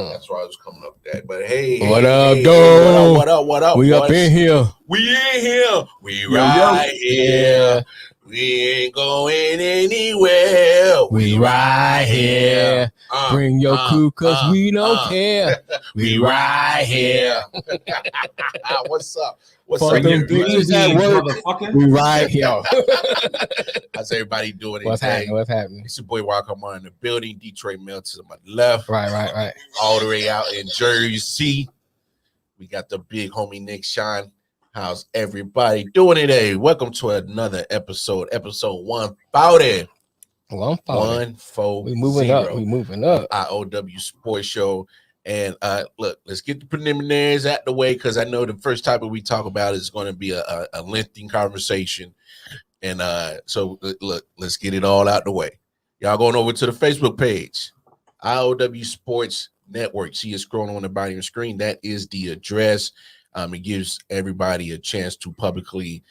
That's why I was coming up with that. But hey, what up, hey, dog? What up? We up in here. We right here. We ain't going anywhere. We right here. Bring your crew, cause we don't care. We right here. What's up? Fuck them bitches at work. We right here. How's everybody doing? What's happening? It's your boy Walker in the building. Detroit Mail to my left. Right. All the way out in Jersey. We got the big homie Nick Shine. How's everybody doing today? Welcome to another episode 140. 140. We moving up. I.O.W. Sports Show. And look, let's get the preliminaries out the way because I know the first topic we talk about is going to be a lengthy conversation. And so look, let's get it all out the way. Y'all going over to the Facebook page, I.O.W. Sports Network. See it scrolling on the bottom of your screen. That is the address. It gives everybody a chance to publicly,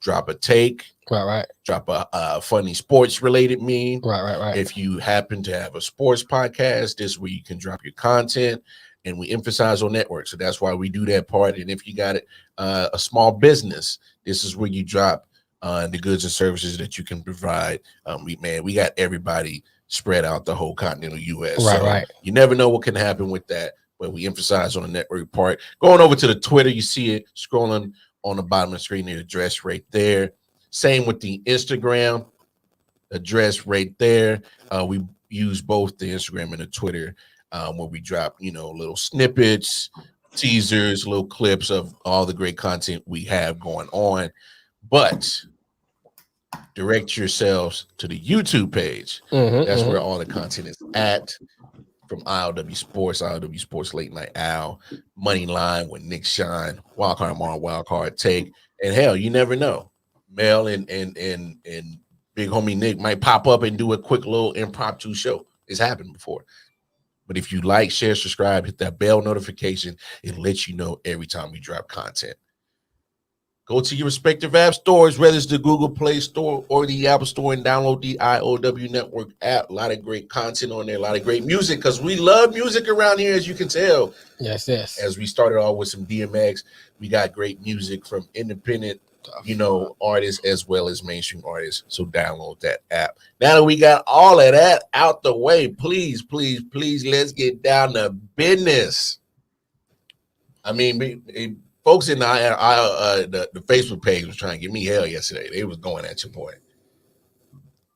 drop a take, right. Drop a funny sports related meme, right. If you happen to have a sports podcast, this is where you can drop your content, and we emphasize on network. So that's why we do that part. And if you got a small business, this is where you drop the goods and services that you can provide. We got everybody spread out the whole continental U.S. Right. You never know what can happen with that. But we emphasize on the network part. Going over to the Twitter, you see it scrolling on the bottom of the screen, the address right there. Same with the Instagram address right there. We use both the Instagram and the Twitter where we drop, little snippets, teasers, little clips of all the great content we have going on. But direct yourselves to the YouTube page. That's where all the content is at. From I.O.W. Sports, I.O.W. Sports Late Night Owl, Money Line with Nick Shine, Wildcard Mar, Wildcard Take, and hell, you never know. Mel and big homie Nick might pop up and do a quick little impromptu show. It's happened before. But if you like, share, subscribe, hit that bell notification, it lets you know every time we drop content. Go to your respective app stores, whether it's the Google Play Store or the Apple Store, and download the I.O.W. Network app. A lot of great content on there, a lot of great music, because we love music around here, as you can tell. Yes. As we started off with some DMX, we got great music from independent, artists as well as mainstream artists. So download that app. Now that we got all of that out the way, please, let's get down to business. I mean, folks in the Facebook page was trying to give me hell yesterday. They was going at your boy.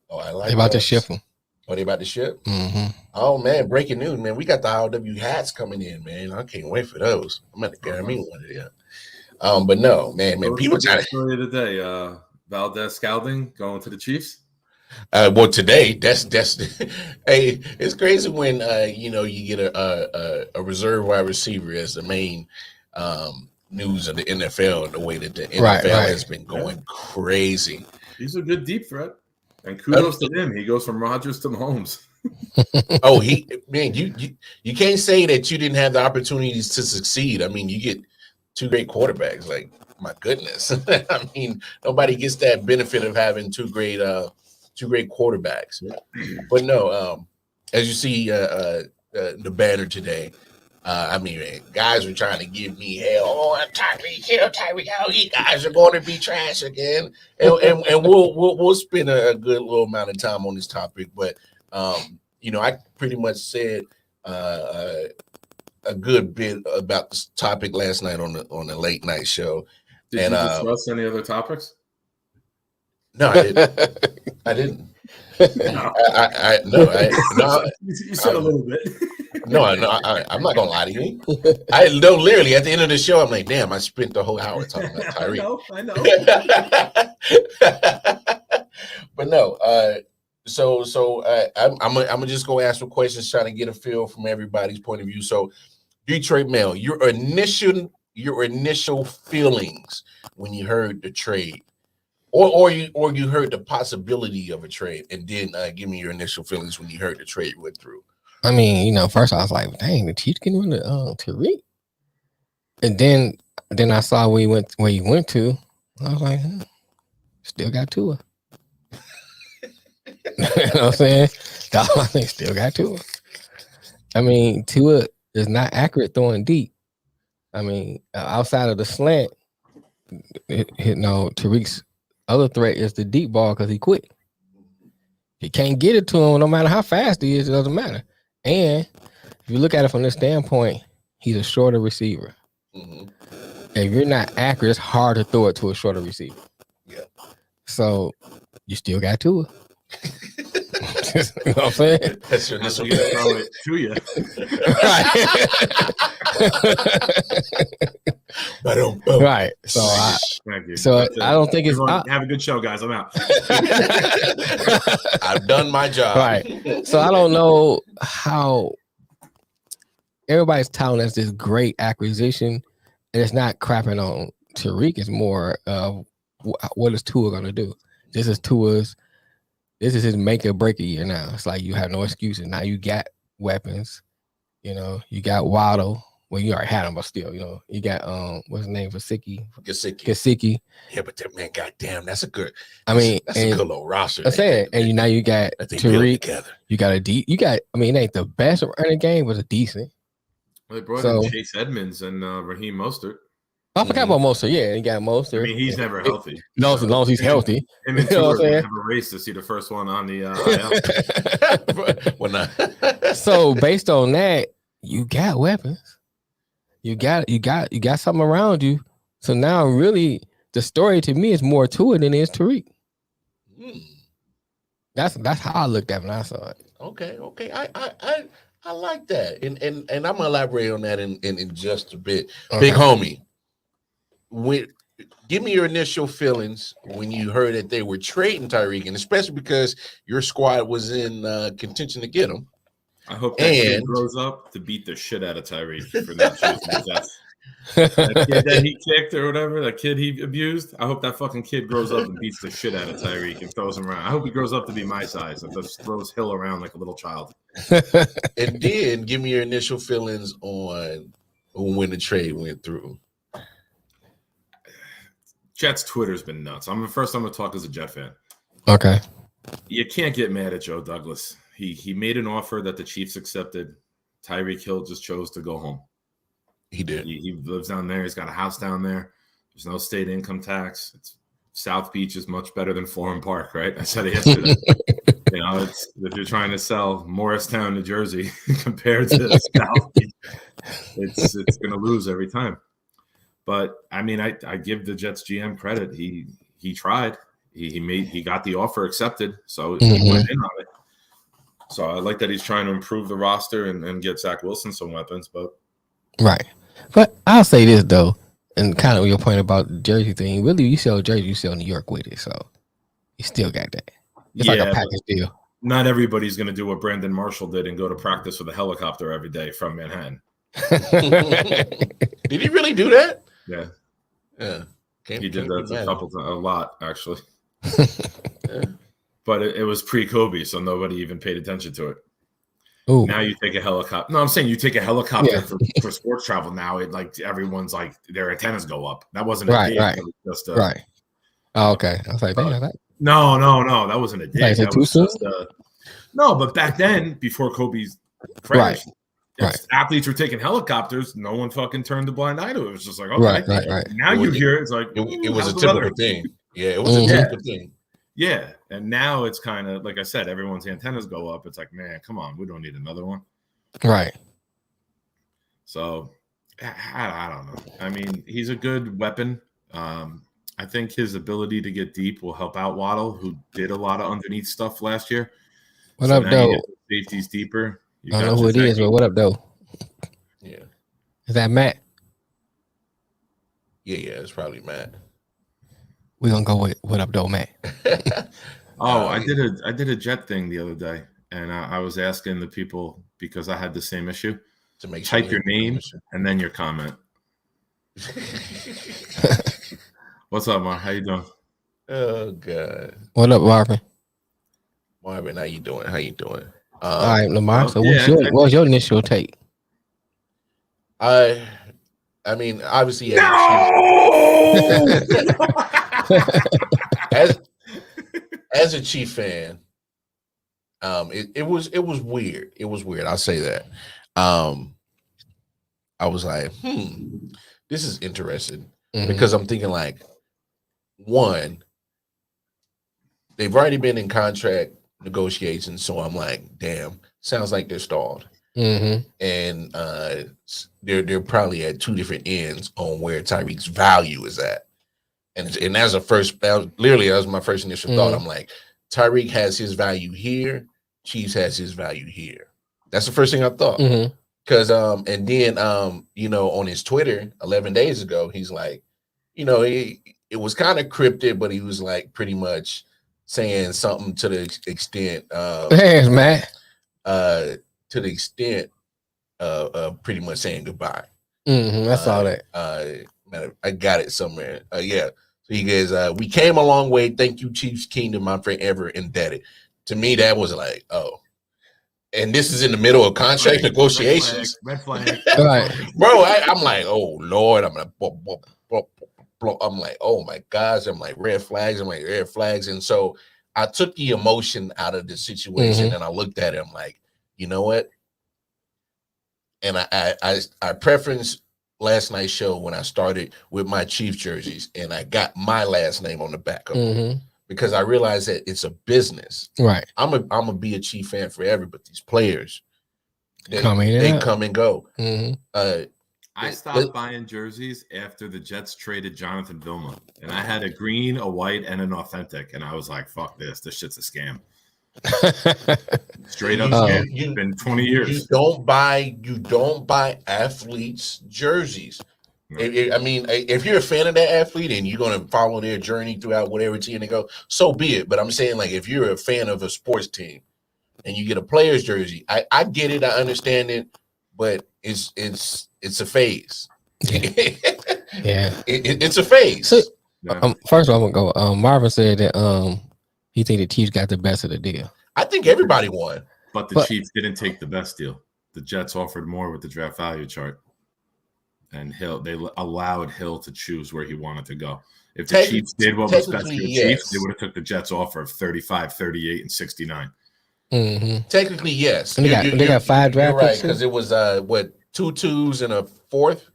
Oh, I like. They about to ship them. Oh, they about to ship? Mm-hmm. Oh man, breaking news, man! We got the I.O.W. hats coming in, man. I can't wait for those. I'm gonna guarantee one of them. But no, man, people trying to story of the day. Valdez Scouting going to the Chiefs. Well, today that's hey, it's crazy when you get a reserve wide receiver as the main news of the NFL, the way that the NFL has been going crazy. He's a good deep threat, and kudos to him. He goes from Rodgers to Mahomes. Oh, you can't say that you didn't have the opportunities to succeed. I mean, you get two great quarterbacks. Like, my goodness. I mean, nobody gets that benefit of having two great quarterbacks. But no, as you see the banner today. Guys were trying to give me hell. Oh, Tyreek, you guys are going to be trash again. And we'll spend a good little amount of time on this topic. But I pretty much said a good bit about this topic last night on the late night show. Did you discuss any other topics? No, I didn't. No. You said a little bit. No, I'm not gonna lie to you. I know literally at the end of the show, I'm like, damn, I spent the whole hour talking about Tyreek. I know. But no, I'm gonna just go ask some questions, trying to get a feel from everybody's point of view. So, Detroit Mail, your initial feelings when you heard the trade. Or you heard the possibility of a trade, and then give me your initial feelings when you heard the trade went through. I mean, first I was like, dang, the Chiefs can run the Tyreek. And then I saw where he went to. I was like, still got Tua. You know what I'm saying? I think still got Tua. I mean, Tua is not accurate throwing deep. I mean, outside of the slant, Tariq's other threat is the deep ball because he quick. You can't get it to him no matter how fast he is. It doesn't matter. And if you look at it from this standpoint, he's a shorter receiver. Mm-hmm. If you're not accurate, it's hard to throw it to a shorter receiver. Yeah. So you still got Tua. You know what I'm saying? That's your That's initial. gonna throw it to you. Right. So Thank you. So I don't think it's. Everyone, have a good show, guys. I'm out. I've done my job. Right. So I don't know how everybody's touting as this great acquisition, and it's not crapping on Tariq. It's more of what is Tua going to do? This is his make or break a year now. It's like you have no excuses. Now you got weapons. You know, you got Waddle. Well, you already had him, but still, you know, you got what's his name for Gesicki. Yeah, but that man, goddamn, that's a good. I mean, that's a good little roster. I'm saying, and now you got Tariq. You got I mean, it ain't the best running game, but it's decent. Well, they brought in Chase Edmonds and Raheem Mostert. I forgot about Mostert. Yeah, you got Mostert. I mean, he's never healthy. No, as long as he's healthy. Him and Tua have a race to see the first one on the IL. So based on that, you got weapons. You got something around you. So now, really, the story to me is more to it than it is Tariq. That's how I looked at it when I saw it. Okay. I like that, and I'm gonna elaborate on that in just a bit. Okay. Big homie, give me your initial feelings when you heard that they were trading Tyreek, and especially because your squad was in contention to get him. I hope that kid grows up to beat the shit out of Tyreek for not choosing the Jets. That kid that he kicked or whatever, that kid he abused. I hope that fucking kid grows up and beats the shit out of Tyreek and throws him around. I hope he grows up to be my size and just throws Hill around like a little child. And then give me your initial feelings on when the trade went through. Jets Twitter's been nuts. I'm going to talk as a Jet fan. Okay. You can't get mad at Joe Douglas. He made an offer that the Chiefs accepted. Tyreek Hill just chose to go home. He did. He lives down there. He's got a house down there. There's no state income tax. South Beach is much better than Florham Park, right? I said it yesterday. You know, if you're trying to sell Morristown, New Jersey, compared to South Beach, it's going to lose every time. But I mean, I give the Jets GM credit. He tried. He got the offer accepted, so he went in on it. So I like that he's trying to improve the roster and get Zach Wilson some weapons, but right. But I'll say this though, and kind of your point about the jersey thing. Really, you sell jersey, you sell New York with it, so you still got that. It's like a package deal. Not everybody's going to do what Brandon Marshall did and go to practice with a helicopter every day from Manhattan. Did he really do that? Yeah. He did that a lot, actually. Yeah. But it was pre-Kobe, so nobody even paid attention to it. Ooh. Now you take a helicopter. No, I'm saying you take a helicopter for sports travel. Now it everyone's like their antennas go up. That wasn't a dig. Right. It was just right. Oh, okay. I was like, no, that wasn't a dig. Is it too soon? No, but back then, before Kobe's crash, athletes were taking helicopters. No one fucking turned a blind eye to it. It was just like, okay. Right. Now you hear it's like it was a typical thing. Yeah, it was a typical thing. Yeah, and now it's kind of like I said, everyone's antennas go up. It's like, man, come on, we don't need another one. Right. So, I don't know. I mean, he's a good weapon. I think his ability to get deep will help out Waddle, who did a lot of underneath stuff last year. What up, though? Safety's deeper. I don't know who it is, but what up, though? Yeah. Is that Matt? Yeah, it's probably Matt. We're gonna go with what up, though, Matt. I did a Jet thing the other day, and I was asking the people because I had the same issue to make type your name and then your comment. What's up, Mark? How you doing? Oh God. What up, Marvin? Marvin, how you doing? All right, Lamar. So what's your initial take? I mean, obviously, as a Chief fan, it was weird. It was weird. I'll say that. I was like, this is interesting Mhm. because I'm thinking like, one, they've already been in contract negotiations, so I'm like, damn, sounds like they're stalled. Mhm. And they're probably at two different ends on where Tyreek's value is at. And as a first, that was my first initial thought. I'm like, Tyreek has his value here, Chiefs has his value here. That's the first thing I thought. Mhm. Because and then on his Twitter 11 days ago, he's like, it was kind of cryptic, but he was like pretty much saying something to the extent Thanks, Matt. to the extent of pretty much saying goodbye. I saw that. I got it somewhere. Yeah. So he goes, we came a long way. Thank you, Chiefs Kingdom. I'm forever indebted. To me, that was like, oh. And this is in the middle of contract negotiations. Red flag. Right. Bro, I'm like, oh Lord, I'm like, oh my gosh, I'm like red flags, and so I took the emotion out of the situation and I looked at it. I'm like, you know what? And I preferenced last night's show when I started with my Chiefs jerseys and I got my last name on the back of them because I realized that it's a business. Right. I'm a be a Chief fan forever, but these players, they come and go. I stopped buying jerseys after the Jets traded Jonathan Vilma, and I had a green, a white, and an authentic, and I was like, "Fuck this! This shit's a scam." Straight up scam. It's been 20 years. You don't buy athletes' jerseys. No. If you're a fan of that athlete and you're going to follow their journey throughout whatever team they go, so be it. But I'm saying, like, if you're a fan of a sports team and you get a player's jersey, I get it, I understand it, but it's a phase. Yeah, it's a phase. So, first of all, I'm gonna go. Marvin said that he think the Chiefs got the best of the deal. I think everybody won, but the Chiefs didn't take the best deal. The Jets offered more with the draft value chart, and they allowed Hill to choose where he wanted to go. If the Chiefs did what was best for the Chiefs, they would have took the Jets offer of 35, 38, and 69. Technically, yes. And they got 5 draft picks. Right, because it was 2 2s and a 4th.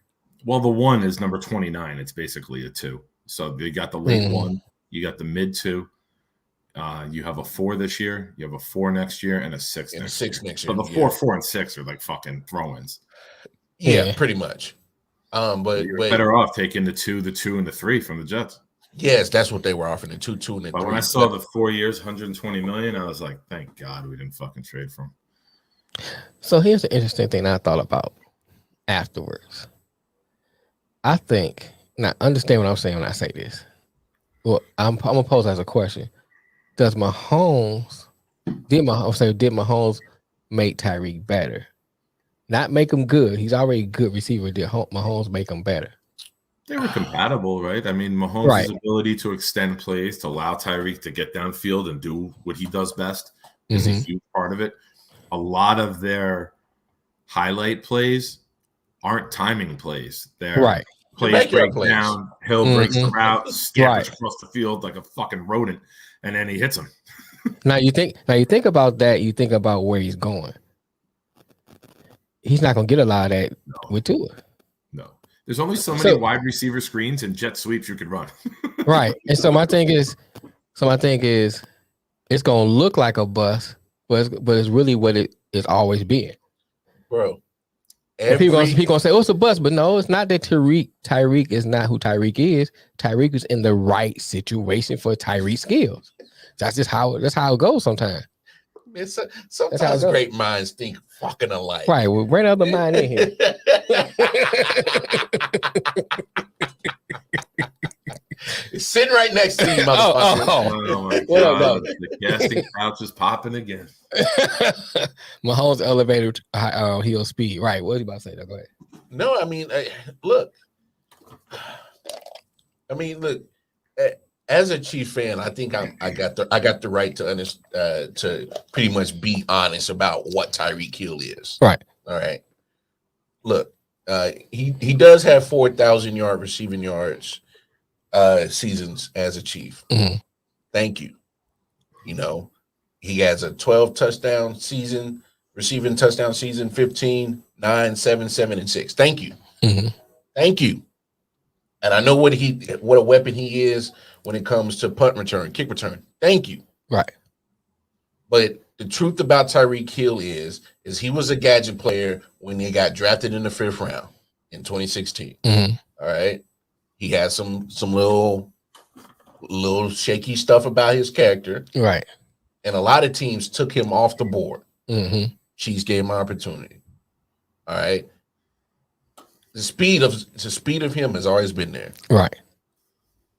Well, the 1 is number 29. It's basically a 2. So you got the late 1, you got the mid 2. You have a 4 this year, you have a 4 next year, and a 6 next year. So the 4, 4, and 6 are like fucking throw-ins. Yeah, pretty much. But you're better off taking the 2, and the 3 from the Jets. Yes, that's what they were offering, the 2, 2, and the 3. But when I saw the 4 years, 120 million, I was like, thank God we didn't fucking trade for him. So here's the interesting thing I thought about afterwards. I think, now understand what I'm saying when I say this. Well, I'm gonna pose as a question. Did Mahomes make Tyreek better? Not make him good. He's already a good receiver. Did Mahomes make him better? They were compatible, right? I mean, Mahomes' ability to extend plays, to allow Tyreek to get downfield and do what he does best is a huge part of it. A lot of their highlight plays aren't timing plays. They're plays break down, Hill breaks the route, scampers across the field like a fucking rodent, and then he hits him. Now you think about that, you think about where he's going. He's not gonna get a lot of that with Tua. No. There's only so many wide receiver screens and jet sweeps you could run. Right. And so my thing is, it's gonna look like a bust, but it's really what it is always been. Bro. People gonna say, oh, it's a bust, but no, it's not that Tyreek is not who Tyreek is. Tyreek is in the right situation for Tyreek's skills. That's how it goes sometimes. Sometimes great minds think fucking alike. Right, we'll bring another mind in here. It's sitting right next to you, motherfucker. Oh my God. The casting couch is popping again. Mahomes elevator heel speed. Right. What are you about to say? Go ahead. No, look. As a Chief fan, I think I got the right to pretty much be honest about what Tyreek Hill is. Right. All right. Look, he does have 4,000 yard receiving yards seasons as a Chief. Thank you. He has a 12 touchdown season receiving touchdown season, 15, 9, 7, 7, and 6. Thank you. Thank you. And I know what a weapon he is when it comes to punt return, kick return. Thank you. Right. But the truth about Tyreek Hill is he was a gadget player when he got drafted in the 5th round in 2016. All right. He had some little shaky stuff about his character. Right. And a lot of teams took him off the board. Chiefs gave him an opportunity. All right. The speed of him has always been there. Right.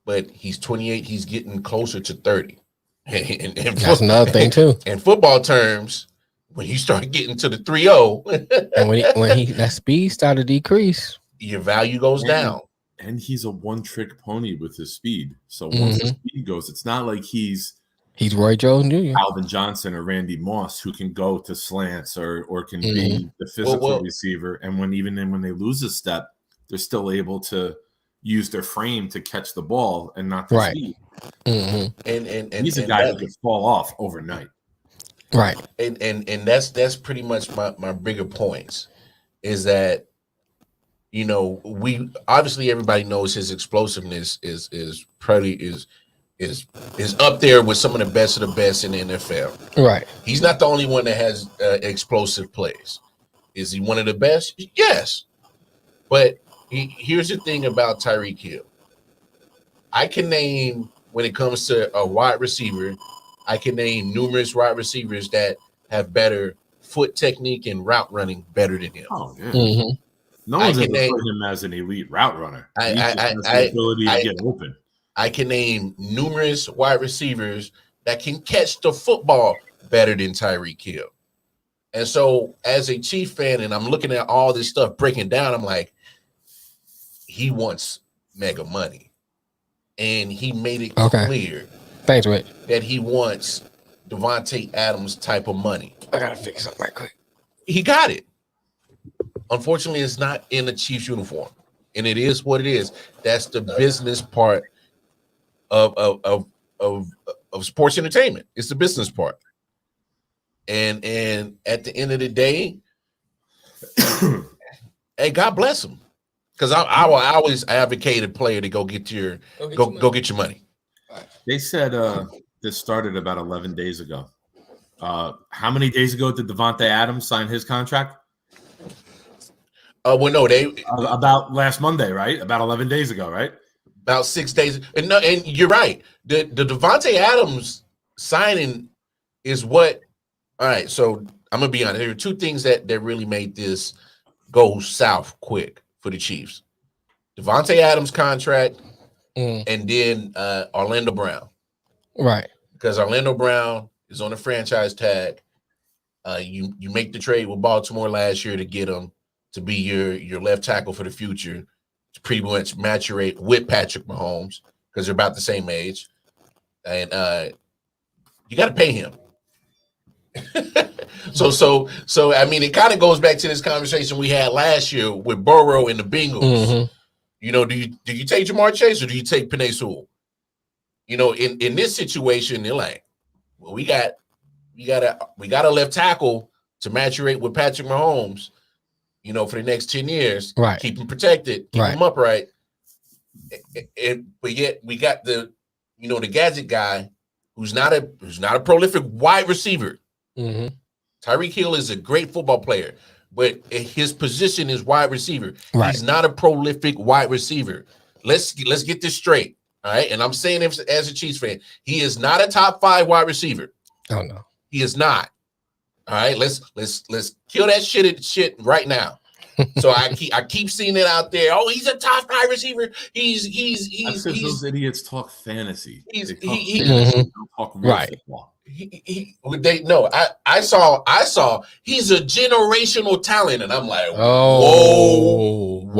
But he's 28. He's getting closer to 30. And that's another thing too. In football terms, when you start getting to the 3-0, and when that speed started to decrease, your value goes down. And he's a one-trick pony with his speed. So once his speed goes, it's not like he's Roy Jones Jr., Alvin Johnson, or Randy Moss, who can go to slants or can be the physical receiver. And when they lose a step, they're still able to use their frame to catch the ball and not the speed. And he's a guy who could fall off overnight. Right. And that's pretty much my bigger points is that, you know, we obviously everybody knows his explosiveness is up there with some of the best in the NFL. Right. He's not the only one that has explosive plays. Is he one of the best? Yes. But here's the thing about Tyreek Hill. I can name, when it comes to a wide receiver, I can name numerous wide receivers that have better foot technique and route running better than him. Oh, yeah. No one's ever put him as an elite route runner. He just has the ability to get open. I can name numerous wide receivers that can catch the football better than Tyreek Hill. And so as a Chief fan, and I'm looking at all this stuff breaking down, I'm like, he wants mega money. And he made it clear Thanks, Rich. that he wants Devontae Adams type of money. I got to fix something right quick. He got it. Unfortunately, it's not in a Chiefs uniform. And it is what it is. That's the business part of sports entertainment. It's the business part. And at the end of the day, hey, God bless him. Because I will always advocate a player to go get your money. They said this started about 11 days ago. How many days ago did Devontae Adams sign his contract? Well, no, they about last Monday, right? About 11 days ago, right? About 6 days. And no, and you're right. The Devontae Adams signing is what. All right, so I'm gonna be honest. There are two things that really made this go south quick for the Chiefs: Devontae Adams' contract, and then Orlando Brown. Right. Because Orlando Brown is on a franchise tag. You make the trade with Baltimore last year to get him to be your left tackle for the future, to pretty much maturate with Patrick Mahomes because they're about the same age, and you got to pay him. So I mean, it kind of goes back to this conversation we had last year with Burrow and the Bengals. You know, do you take Jamar Chase or do you take Penei Sewell? You know, in this situation, they're like, well, we got a left tackle to maturate with Patrick Mahomes, you know, for the next 10 years. Right. Keep him protected, keep him upright. But yet we got the gadget guy who's not a prolific wide receiver. Tyreek Hill is a great football player, but his position is wide receiver. Right. He's not a prolific wide receiver. Let's get this straight. All right. And I'm saying this as a Chiefs fan, he is not a top 5 wide receiver. Oh no. He is not. All right. Let's kill that shit right now. So I keep seeing it out there. Oh, he's a top 5 receiver. He's those idiots talk fantasy. They talk real football. I saw he's a generational talent, and I'm like, whoa.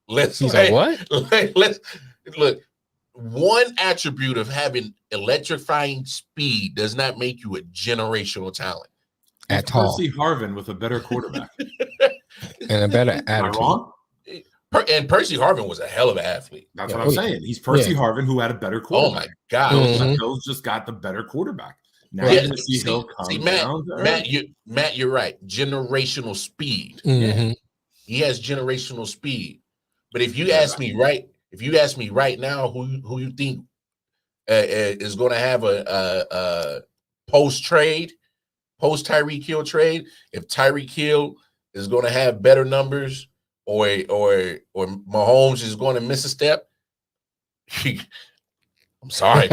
Let's look. One attribute of having electrifying speed does not make you a generational talent. At all. Percy Harvin with a better quarterback and a better attitude. Am I wrong? And Percy Harvin was a hell of an athlete. That's what I'm saying. He's Percy Harvin who had a better quarterback. Oh my God. Bills just got the better quarterback. Now you're gonna see Hill come down. Matt, you're right. Generational speed. Mhm. He has generational speed. But if you ask me right now, who you think is going to have a post Tyreek Hill trade, if Tyreek Hill is going to have better numbers, or Mahomes is going to miss a step, I'm sorry,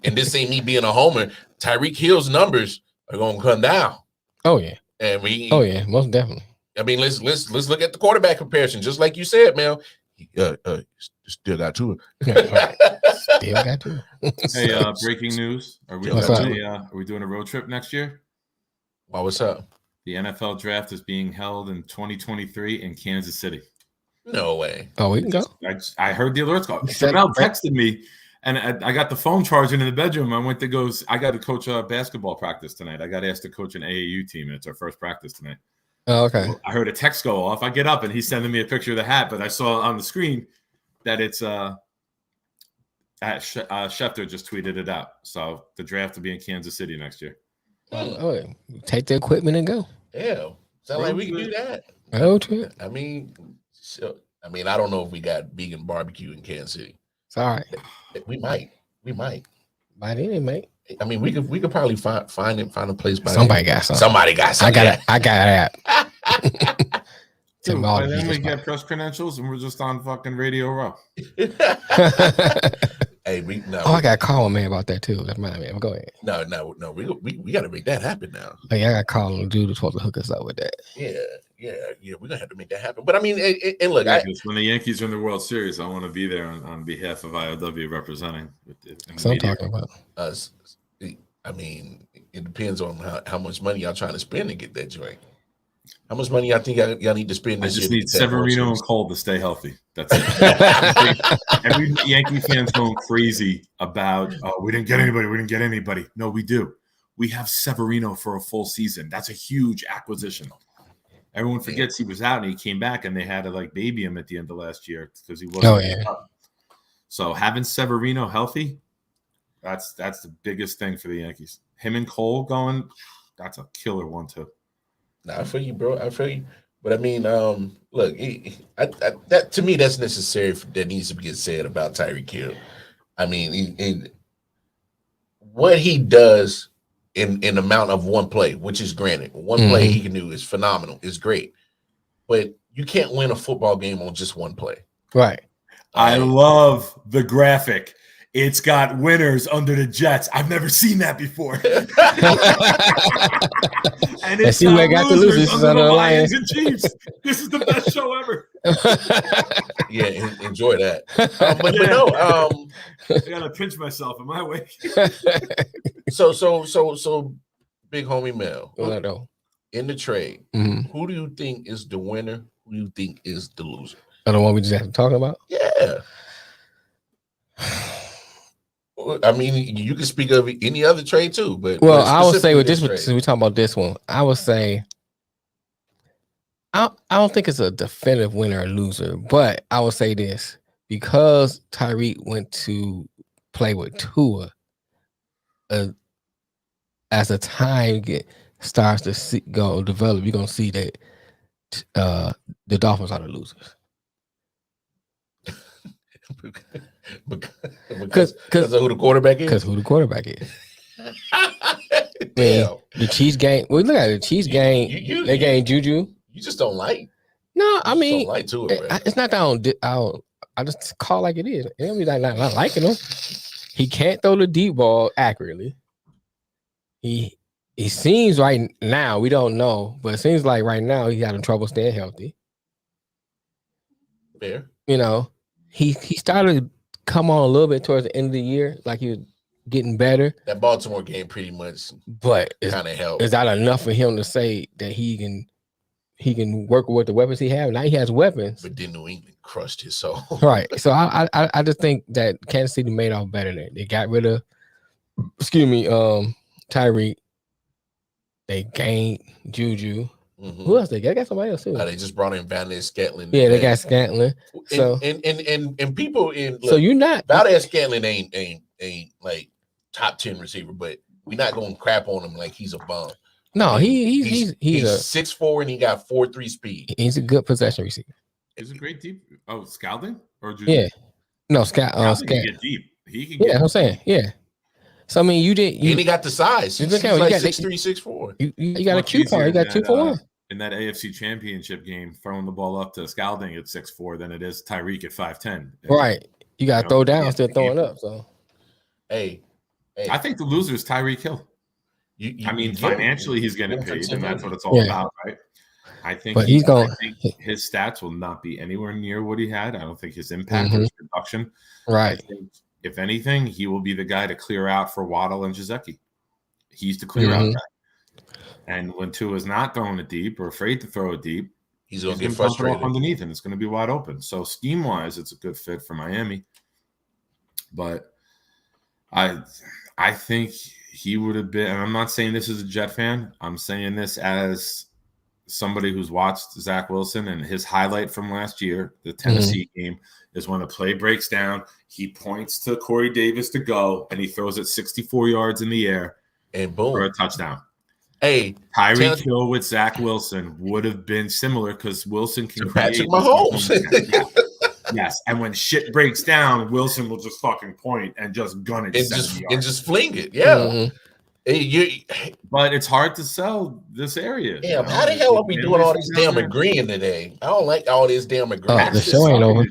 and this ain't me being a homer. Tyreek Hill's numbers are going to come down. Oh yeah, and most definitely. I mean, let's look at the quarterback comparison, just like you said, man. Still got two. Still got two. Hey, breaking news: Are we doing a road trip next year? Well, what's up? The NFL draft is being held in 2023 in Kansas City. No way. Oh, we can go. I heard the alerts go. Jamel texted me, and I got the phone charging in the bedroom. I went to go. I got to coach a basketball practice tonight. I got asked to coach an AAU team, and it's our first practice tonight. Oh, okay. So I heard a text go off. I get up, and he's sending me a picture of the hat, but I saw on the screen that it's Schefter just tweeted it out. So the draft will be in Kansas City next year. Oh, take the equipment and go. Yeah, sound like we can do that. Oh, true. I mean, I don't know if we got vegan barbecue in Kansas City. Sorry, we might. By then, mate. I mean, we could probably find a place. Somebody got something. Somebody got something. I got that. Dude, and then we get press credentials, and we're just on fucking Radio Row. Hey, I got to call man about that too. That's my man. Go ahead. No. We got to make that happen now. Oh, yeah, I got to call the dude who's supposed to hook us up with that. Yeah. We're gonna have to make that happen. But I mean, and look, when the Yankees are in the World Series, I want to be there on behalf of I.O.W. representing. So I'm talking about us. I mean, it depends on how much money y'all trying to spend to get that joint. How much money y'all think y'all need to spend this year? I just need Severino and Cole to stay healthy. That's it. Every Yankee fan's going crazy about, we didn't get anybody. No, we do. We have Severino for a full season. That's a huge acquisition. Everyone forgets he was out and he came back and they had to baby him at the end of last year because he wasn't up. So having Severino healthy, that's the biggest thing for the Yankees. Him and Cole going, that's a killer one too. Nah, I feel you, bro. I feel you. But I mean, look, that to me, that's necessary. That needs to get said about Tyreek Hill. I mean, what he does in amount of one play, which is granted, one play he can do is phenomenal, is great. But you can't win a football game on just one play. Right. I love the graphic. It's got winners under the Jets. I've never seen that before. And it's see where I got the losers under the Lions and Chiefs. This is the best show ever. Yeah, enjoy that. But no, I gotta pinch myself. Am I awake? So, big homie Mel. No. In the trade, who do you think is the winner? Who do you think is the loser? The one we just have to talk about? Yeah. I mean, you can speak of any other trade too, but I would say with this, since we talking about this one, I would say I don't think it's a definitive winner or loser, but I would say this because Tyreek went to play with Tua. As the time starts to develop, you're gonna see that the Dolphins are the losers. Because of who the quarterback is. Because who the quarterback is. The Chiefs game. Well, look at it. The Chiefs game. They gained Juju. You just don't like. No, I mean, don't like to it. It's not that I just call like it is. It don't mean not liking him. He can't throw the deep ball accurately. He seems right now, we don't know, but it seems like right now he's having trouble staying healthy. Fair. He started to come on a little bit towards the end of the year, like he was getting better. That Baltimore game pretty much, but kind of helped. Is that enough for him to say that he can work with the weapons he has? Now he has weapons. But then New England crushed his soul. Right. So I just think that Kansas City made off better than they got rid of. Tyreek. They gained Juju. Who else they got? They got somebody else too. They just brought in Valdez-Scantling. Yeah, they got Scantling. So and people in so you're not Valdez-Scantling ain't like top 10 receiver, but we're not going to crap on him like he's a bum. No, I mean, he's he's a 6'4" and he got 4.3 speed. he's a good possession receiver. He's a great deep. Oh, Scalding or Yeah. No, Scott. Scalding can get deep. He can. Yeah, Get I'm saying. Yeah. So I mean, you did. And he got the size. He's like 6'3", 6'4". You got a coupon. You got 2 for 1. In that AFC Championship game, throwing the ball up to Scalding at 6'4" than it is Tyreek at 5'10". Right. You got to throw down instead of throwing up. So, hey, I think the loser is Tyreek Hill. I mean, financially, he's getting paid, and that's what it's all about, right? I think, but I think his stats will not be anywhere near what he had. I don't think his impact or his production. Right. I think, if anything, he will be the guy to clear out for Waddle and Gesicki. He's the clear out guy. And when Tua's not throwing it deep or afraid to throw it deep, he's going to get pump it frustrated off underneath, and it's going to be wide open. So scheme-wise, it's a good fit for Miami. But I think he would have been, and I'm not saying this as a Jet fan. I'm saying this as somebody who's watched Zach Wilson, and his highlight from last year, the Tennessee game, is when the play breaks down, he points to Corey Davis to go, and he throws it 64 yards in the air and boom, for a touchdown. Hey, Tyreek Hill with Zach Wilson would have been similar because Wilson can Patrick Mahomes. Yes, and when shit breaks down, Wilson will just fucking point and just gun it and just fling it. Yeah. Hey, but it's hard to sell this area. Damn, how the hell are we doing all this damn agreeing today? I don't like all this damn agreeing. The show ain't over.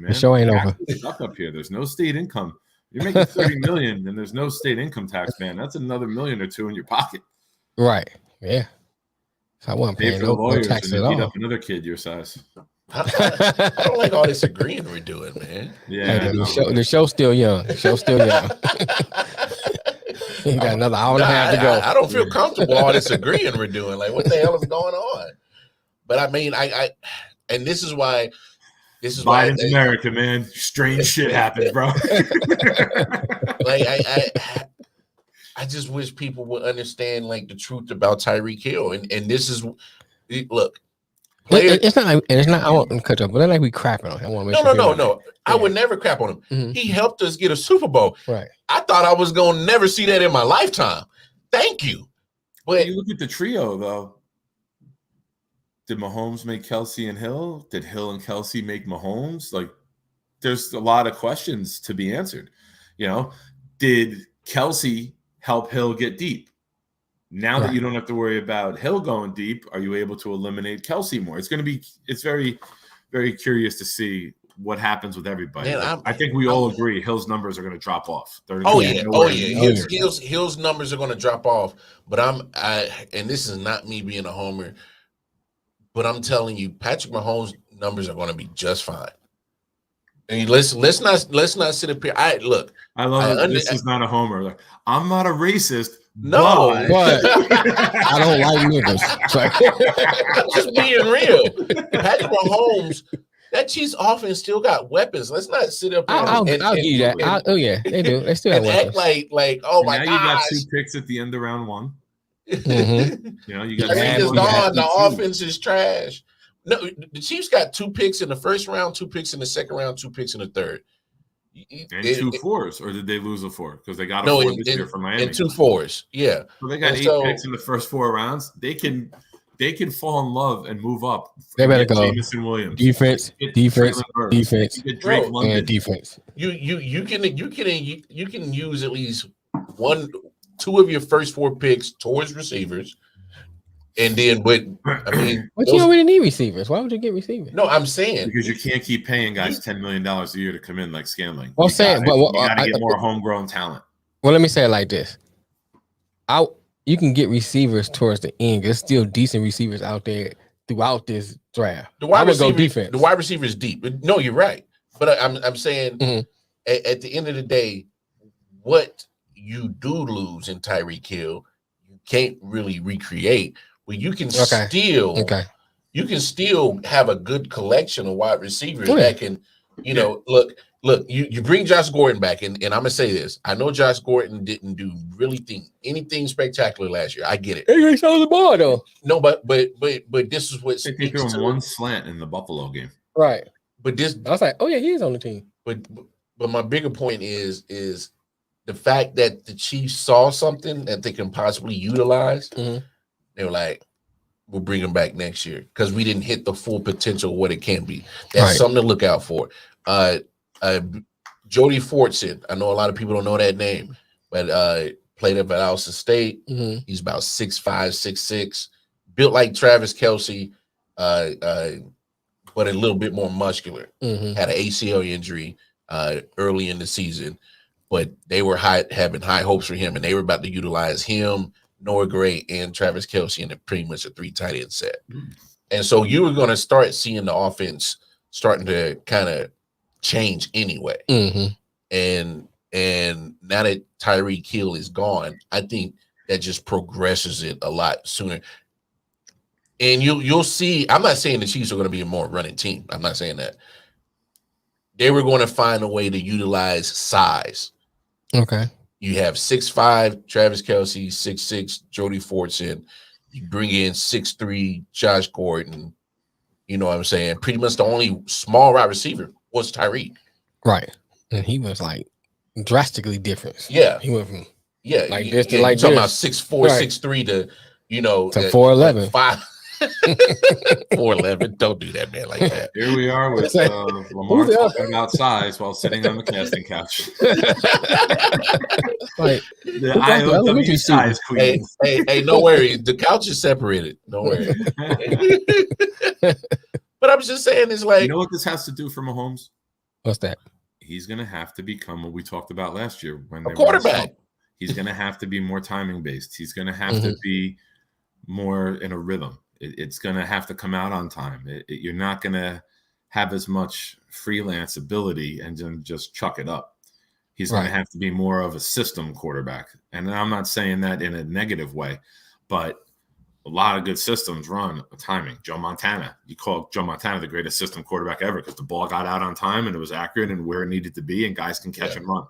The show ain't over. Stuck up here. There's no state income. You're making $30 million, and there's no state income tax, man. That's another $1 million or $2 million in your pocket. Right. Yeah. So I wasn't paying no tax at all. Another kid your size. I don't like all this agreeing we're doing, man. Yeah. Hey, the show's still young. The show's still young. You got another hour and a half to go. I don't feel comfortable all this agreeing we're doing. Like, what the hell is going on? But I mean, and this is why Biden's America, man. Strange shit happens, bro. Like I just wish people would understand like the truth about Tyreek Hill. And this is look. It's not like, and it's not. I want to cut you off, but it's not like we crapping on him. I want to make no. I would never crap on him. He helped us get a Super Bowl. Right. I thought I was gonna never see that in my lifetime. Thank you. But you look at the trio, though. Did Mahomes make Kelsey and Hill? Did Hill and Kelsey make Mahomes? Like, there's a lot of questions to be answered. You know, did Kelsey help Hill get deep? Now that you don't have to worry about Hill going deep, are you able to eliminate Kelsey more? It's very, very curious to see what happens with everybody. Man, I think we all agree Hill's numbers are going to drop off. Hill's numbers are going to drop off. But and this is not me being a homer, but I'm telling you, Patrick Mahomes' numbers are going to be just fine. I mean, let's not sit up here. This is not a homer. Like, I'm not a racist. No, but I don't like niggas. I'm just being real. Patrick Mahomes, that Chiefs offense still got weapons. Let's not sit up here. I'll give you that. Yeah, they do. They still have weapons. Act like oh my god. Now you got 2 picks at the end of round 1. Mm-hmm. You know, you got the offense is trash. No, the Chiefs got 2 picks in the first round, 2 picks in the second round, 2 picks in the third. And 2 4s, or did they lose a 4? Because they got a 4 this year from Miami. And 2 4s, yeah. So they got 8 picks in the first 4 rounds. They can fall in love and move up. They better go. Jameson Williams, defense, get defense. and defense. You can use at least 2 of your first 4 picks towards receivers. And then, but you already need receivers. Why would you get receivers? No, I'm saying because you can't keep paying guys $10 million a year to come in like Scanling. Well, I'm saying, you got to get more homegrown talent. Well, let me say it like this: you can get receivers towards the end. There's still decent receivers out there throughout this draft. The wide receiver, go defense. The wide receiver is deep. No, you're right. But I'm saying at the end of the day, what you do lose in Tyreek Hill, you can't really recreate. Well, you can still have a good collection of wide receivers that can, look, you bring Josh Gordon back, and I'm gonna say this. I know Josh Gordon didn't do anything spectacular last year. I get it. He saw the ball though. No, but this is what they threw him 1 slant in the Buffalo game. Right. But this, I was like, oh yeah, he is on the team. But my bigger point is the fact that the Chiefs saw something that they can possibly utilize, Mhm. they were like, we'll bring him back next year because we didn't hit the full potential of what it can be. That's Right. something to look out for. Jody Fortune, I know a lot of people don't know that name, but played up at Alsa State. Mhm. He's about 6'5", 6'6", built like Travis Kelce, but a little bit more muscular. Mhm. Had an ACL injury early in the season, but they were having high hopes for him, and they were about to utilize him, Noah Gray, and Travis Kelce in pretty much a 3 tight end set. And so you were going to start seeing the offense starting to kind of change anyway. Mhm. And now that Tyreek Hill is gone, I think that just progresses it a lot sooner. And you'll see, I'm not saying the Chiefs are going to be a more running team. I'm not saying that. They were going to find a way to utilize size. Okay. You have 6'5", Travis Kelce, 6'6", Jody Fortune. You bring in 6'3", Josh Gordon. You know what I'm saying? Pretty much the only small wide receiver was Tyreek. Right. And he was like drastically different. Yeah. He went from Yeah. like this to like you're talking this. about 6'4", Right. 6'3" to, To 4'11". 4'11". Don't do that, man, like that. Here we are with Lamar Who's the talking about size while sitting on the casting couch. Like The who got the I.O.W. elementary size queen. Hey, no worries. The couch is separated. Don't worry. But I'm just saying, it's like, You know what this has to do for Mahomes? What's that? He's going to have to become what we talked about last year when a they quarterback. He's going to have to be more timing based. He's going to have to be more in a rhythm. It's going to have to come out on time. You're not going to have as much freelance ability and then just chuck it up. He's going to have to be more of a system quarterback. And I'm not saying that in a negative way, but a lot of good systems run timing. Joe Montana, you call Joe Montana the greatest system quarterback ever because the ball got out on time and it was accurate and where it needed to be, and guys can catch and run.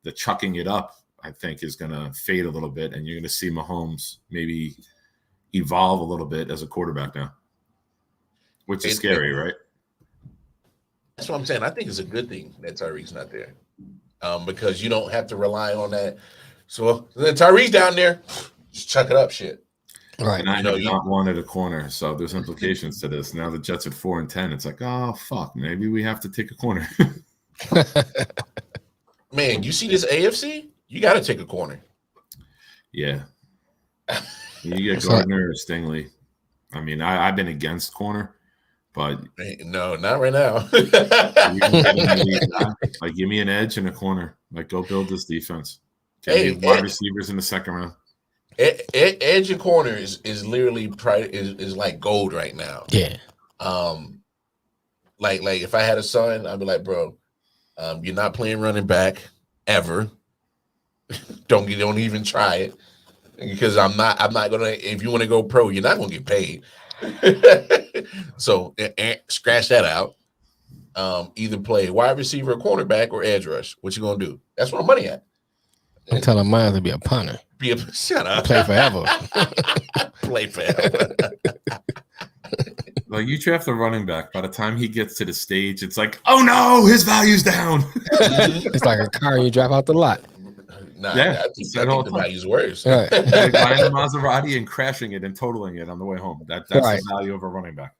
The chucking it up, I think, is going to fade a little bit, and you're going to see Mahomes maybe evolve a little bit as a quarterback now, which is scary, right? That's what I'm saying. I think it's a good thing that Tyreek's not there, because you don't have to rely on that. So then Tyreek's down there, just chuck it up, shit. Right. And I have not wanted a corner, so there's implications to this. Now the Jets at 4-10, it's like, oh fuck, maybe we have to take a corner. Man, you see this AFC? You got to take a corner. Yeah. You get Gardner or Stingley. I mean, I've been against corner, but no, not right now. Like, give me an edge in a corner. Like, go build this defense. Get me wide receivers in the second round. Edge and corner is literally is like gold right now. Yeah. Like if I had a son, I'd be like, bro, you're not playing running back ever. Don't even try it, because I'm not gonna. If you want to go pro, you're not gonna get paid. So scratch that out. Either play wide receiver, cornerback, or edge rush. What you gonna do? That's where I'm money at. I'm telling mine to be a punter. Shut up. Play forever. Play forever. Like, you draft a running back, by the time he gets to the stage, it's like, oh no, his value's down. It's like a car you drive out the lot. Nah, yeah, I think the value's worse. Right. Buying a Maserati and crashing it and totaling it on the way home. That's the value of a running back.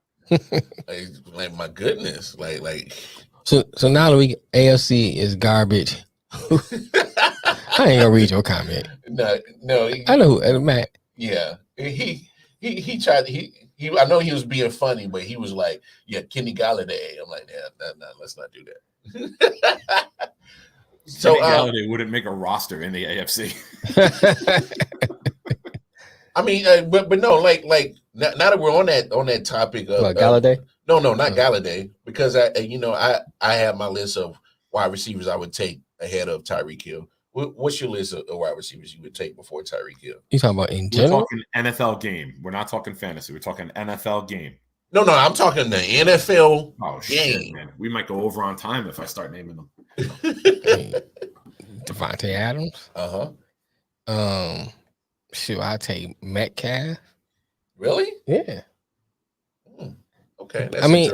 Like my goodness. Like So now that AFC is garbage. I ain't gonna read your comment. No. I know who Matt. Yeah. He tried I know he was being funny, but he was like, yeah, Kenny Galladay. I'm like, yeah, no, let's not do that. So Galladay wouldn't make a roster in the AFC. I mean, but no, like now that we're on that topic of Galladay. No, not Galladay, because I have my list of wide receivers I would take ahead of Tyreek Hill. What's your list of wide receivers you would take before Tyreek Hill? You talking about in general? We're talking NFL game. We're not talking fantasy. We're talking NFL game. No, I'm talking the NFL game. Shit, man. We might go over on time if I start naming them. Devontae Adams. Should I take Metcalf? Really? Yeah. Okay. That's I mean,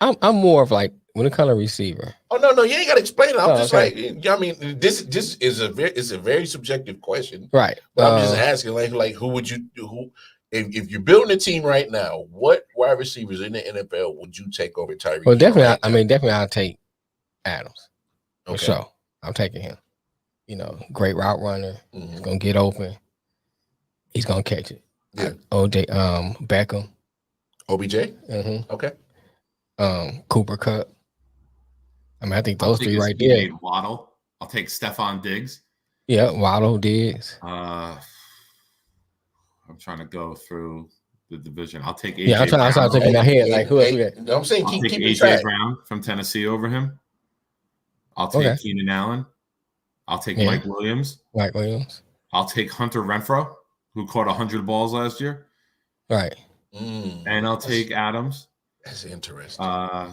I'm more of like when it comes to receiver. Oh no, you ain't got to explain it. I'm Oh, just okay. like, I mean, this is a very subjective question, Right. but I'm just asking, like, who would you who if you're building a team right now, what wide receivers in the NFL would you take over Tyreek? Well, Hill definitely. right now? Definitely, I'll take Adams for Okay. sure. I'm taking him. You know, great route runner. He's gonna get open. He's gonna catch it. Yeah. Beckham. OBJ. Okay. Cooper Kupp. I mean, I think I'll those take three his right there. teammate Waddle. I'll take Stephon Diggs. Yeah, Waddle, Diggs. I'm trying to go through the division. I'll take AJ. Yeah, I'm trying to think in my head like who else we got. I'm saying I'll keep take AJ AJ Brown from Tennessee over him. I'll take Keenan Allen. I'll take Mike Williams. Mike Williams. I'll take Hunter Renfrow, who caught 100 balls last year. Right. And I'll take Adams. That's interesting. I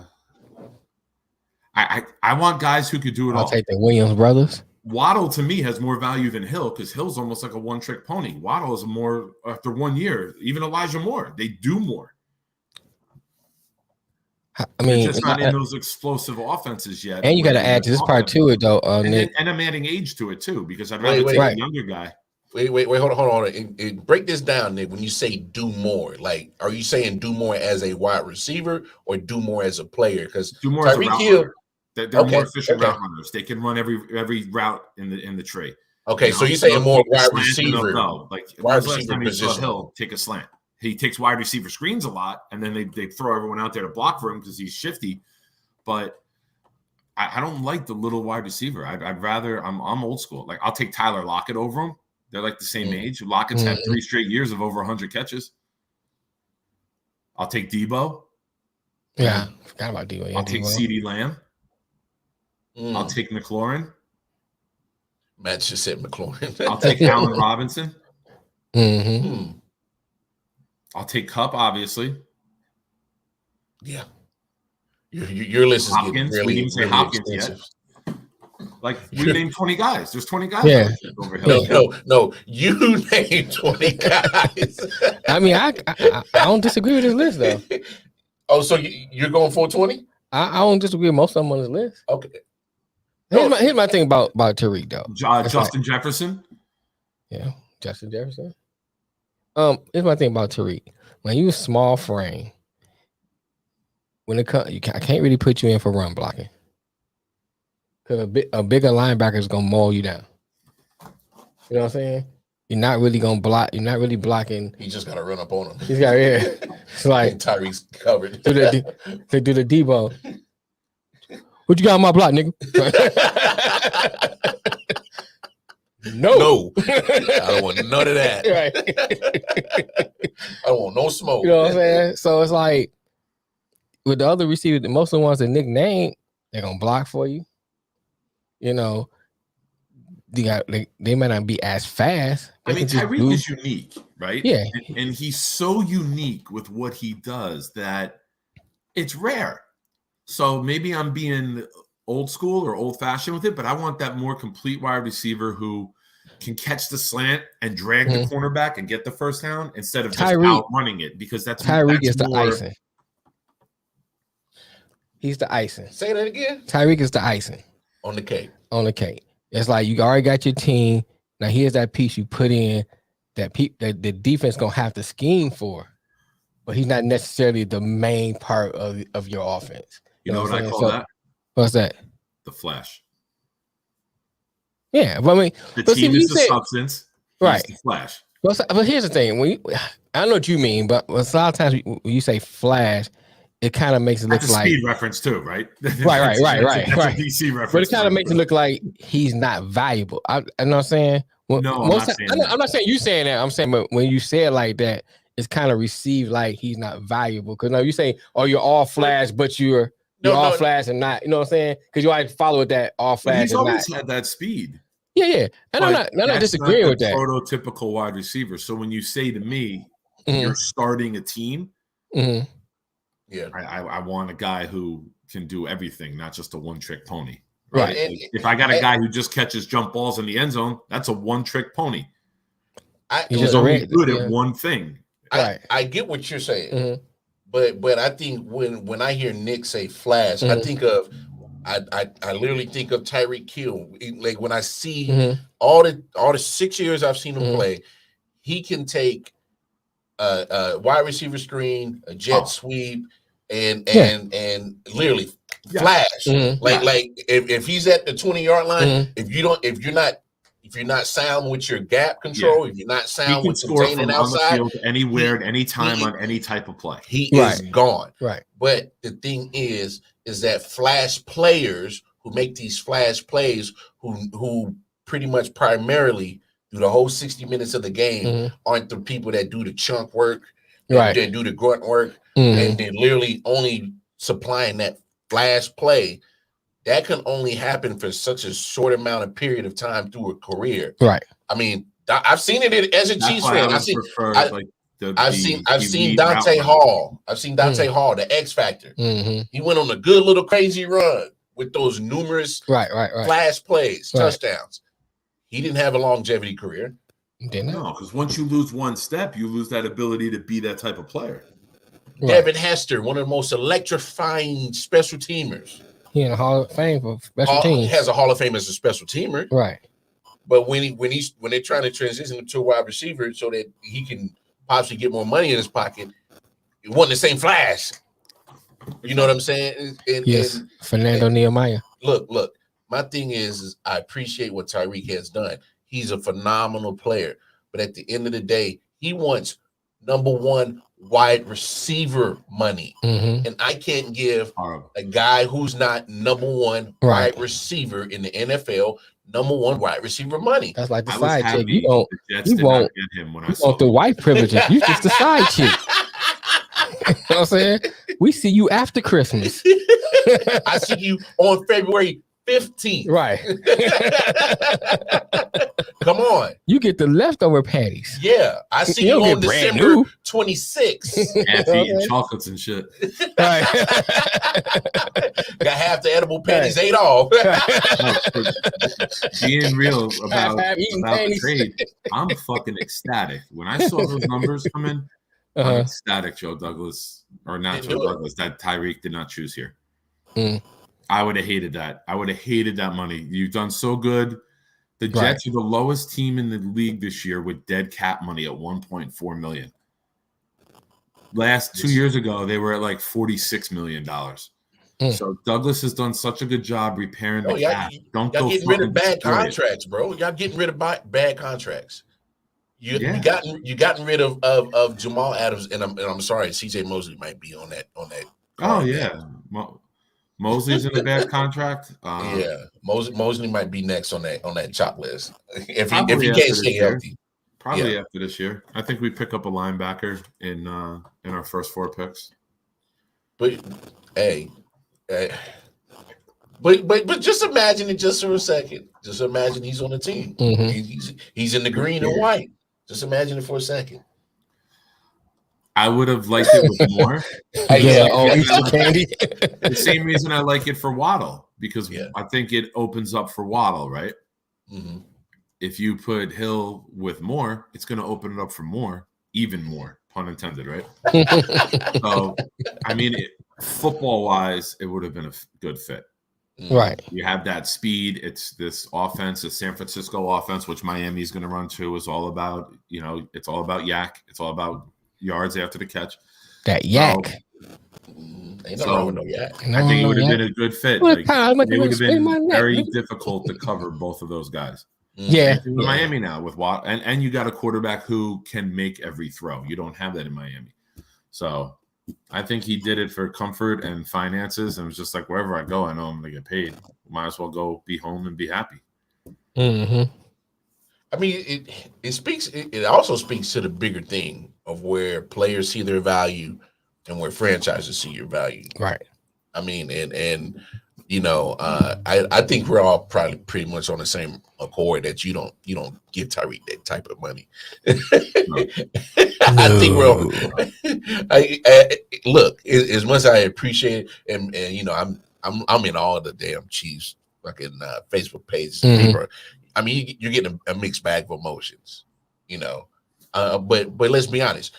want guys who could do it all. I'll take the Williams brothers. Waddle to me has more value than Hill because Hill's almost like a one-trick pony. Waddle is more after 1 year. Even Elijah Moore, they do more. I mean, they're just not in those explosive offenses yet. And you got to add to this part to it, though, Nick. And I'm adding age to it too because I'd rather take a younger guy. Wait, hold on. Break this down, Nick. When you say do more, like, are you saying do more as a wide receiver or do more as a player? Because do more as a route runner. They're more efficient route runners. They can run every route in the tree. Okay, you know? So you're saying more wide receiver, like wide receiver position. Hill take a slant. He takes wide receiver screens a lot, and then they throw everyone out there to block for him because he's shifty. But I don't like the little wide receiver. I'd rather I'm old school. Like I'll take Tyler Lockett over him. They're like the same age. Lockett's had 3 straight years of over 100 catches. I'll take Debo. Yeah, forgot about Debo. Yeah, I'll take CeeDee Lamb. I'll take McLaurin. Matt just said McLaurin. I'll take Allen Robinson. I'll take Kupp, obviously. Yeah. Your list is Hopkins. getting really, we didn't say really Hopkins expensive. yet. Like we named 20 guys. There's 20 guys. Yeah. No. You named 20 guys. I mean, I don't disagree with this list though. Oh, so you're going 420? I don't disagree with most of them on this list. Okay. Here's my thing about Tariq though. Justin Jefferson. Yeah, Justin Jefferson. Here's my thing about Tariq. When you small frame, when it comes, I can't really put you in for run blocking. Because a bigger linebacker is gonna maul you down. You know what I'm saying? You're not really gonna block. You're not really blocking. He just gotta run up on him. He's got It's like Tyreek's covered. They do the Debo. What you got on my block, nigga? No. I don't want none of that. Right. I don't want no smoke. You know what I'm saying? So it's like with the other receivers, most of the ones that Nick named, they're gonna block for you. You know, they might not be as fast. I mean, Tyreek is unique, right? Yeah. And he's so unique with what he does that it's rare. So maybe I'm being old school or old fashioned with it, but I want that more complete wide receiver who can catch the slant and drag the cornerback and get the first down instead of just outrunning it, because Tyreek is the icing. He's the icing. Say that again. Tyreek is the icing. On the cake. On the cake. It's like you already got your team. Now here's that piece you put in that the defense gonna have to scheme for, but he's not necessarily the main part of your offense. You know what I call that? What's that? The flash. Yeah, but I mean, the team is the substance, right? The flash. But here's the thing: I know what you mean, but a lot of times when you say flash, it kind of makes it look like speed reference too, right? Right. DC reference, but it kind of makes it look like he's not valuable. I know what I'm saying. I'm not saying you saying that. I'm saying, but when you say it like that, it's kind of received like he's not valuable. Because now you say, "Oh, you're all flash, but you're all flash and not." You know what I'm saying? Because you always follow with that all flash. He's always had that speed. Yeah. And I'm not disagreeing with that. Prototypical wide receiver. So when you say to me, you're starting a team, yeah, I want a guy who can do everything, not just a one-trick pony. Right. If I got a guy who just catches jump balls in the end zone, that's a one-trick pony. He's only good at one thing. I get what you're saying, But I think when I hear Nick say flash, I think of I literally think of Tyreek Hill. Like when I see all the 6 years I've seen him play, he can take a wide receiver screen, a jet sweep, and literally flash. Like if he's at the 20-yard line, if you're not sound with your gap control, if you're not sound with containing outside, on the field, anywhere, at any time, on any type of play, he is gone. Right. But the thing is that flash players who make these flash plays, who pretty much primarily through the whole 60 minutes of the game aren't the people that do the chunk work, that do the grunt work, and they're literally only supplying that flash play. That can only happen for such a short amount of period of time through a career. Right. I mean, I've seen it as a Chiefs fan. I've seen Dante Hall. I've seen Dante Hall, the X Factor. He went on a good little crazy run with those numerous flash plays, touchdowns. He didn't have a longevity career. No, because once you lose one step, you lose that ability to be that type of player. Devin Hester, one of the most electrifying special teamers. He in the Hall of Fame for special teams. He has a Hall of Fame as a special teamer. Right. But when they're trying to transition him to a wide receiver so that he can possibly get more money in his pocket, it wasn't the same flash. You know what I'm saying? And Fernando Nehemiah. Look. My thing is I appreciate what Tyreek has done. He's a phenomenal player. But at the end of the day, he wants number one wide receiver money. And I can't give a guy who's not number one wide receiver in the NFL number one wide receiver money. That's like the side chick. You want the white privileges. You just the side chick. You know what I'm saying? We see you after Christmas. I see you on February 15th. Right. Come on. You get the leftover patties. Yeah. I see you on December 26th. After eating chocolates and shit. Right. Got half the edible patties ate off. Being real about the trade, I'm fucking ecstatic. When I saw those numbers come in, I'm ecstatic Joe Douglas, or not Joe Douglas, that Tyreek did not choose here. I would have hated that. I would have hated that money. You've done so good. The Jets are the lowest team in the league this year with dead cap money at $1.4 million. Last 2 years ago, they were at like $46 million. So Douglas has done such a good job repairing the cap. Y'all getting rid of bad contracts, bro. Y'all getting rid of bad contracts. You gotten rid of Jamal Adams, and I'm sorry, CJ Mosley might be on that. Oh yeah. Mosley's in a bad contract. Mosley might be next on that chop list if he can't stay healthy. Probably after this year. I think we pick up a linebacker in our first 4 picks. But but just imagine it just for a second. Just imagine he's on the team. He's in the green and white. Just imagine it for a second. I would have liked it with more. Candy. The same reason I like it for Waddle, because I think it opens up for Waddle, right? If you put Hill with more, it's going to open it up for more, even more, pun intended, right? So, I mean, football-wise, it would have been a good fit. Right. You have that speed. It's this offense, the San Francisco offense, which Miami's going to run to, is all about, it's all about yak. It's all about yards after the catch. That yak. Ain't nothing wrong with no yak. I think it would have been a good fit. It would have been very difficult to cover both of those guys. Yeah. Miami now with Watt, and you got a quarterback who can make every throw. You don't have that in Miami. So I think he did it for comfort and finances, and it was just like, wherever I go, I know I'm going to get paid. Might as well go be home and be happy. I mean, it also speaks to the bigger thing of where players see their value and where franchises see your value. Right. I mean, and I think we're all probably pretty much on the same accord that you don't give Tyreek that type of money. No. I think we're all, look, as much as I appreciate it, and I'm in all the damn Chiefs fucking Facebook pages. People I mean, you're getting a mixed bag of emotions, but let's be honest.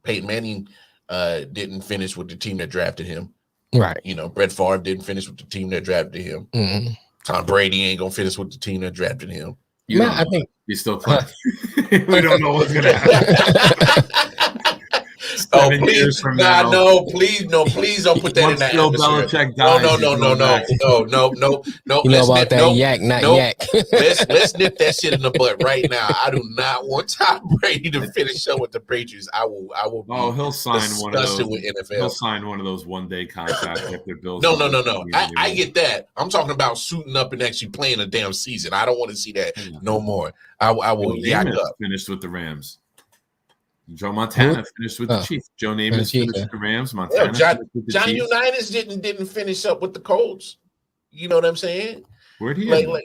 Peyton Manning didn't finish with the team that drafted him. Right. You know, Brett Favre didn't finish with the team that drafted him. Mm-hmm. Tom Brady ain't gonna finish with the team that drafted him. I think he's still playing. We don't know what's gonna happen. Oh, please, God, no, please don't put that in that atmosphere. No. You know about that yak, not yak. Let's nip that shit in the butt right now. I do not want Tom Brady to finish up with the Patriots. I will. Oh, he'll sign one of those. With NFL. He'll sign one of those one-day contracts after Bills. No. I get that. I'm talking about suiting up and actually playing a damn season. I don't want to see that no more. I will yak up. Finished with the Rams. Joe Montana finished with the Chiefs. Joe Namath finished with the Rams. Montana Johnny Unitas didn't finish up with the Colts. You know what I'm saying? Where'd he end?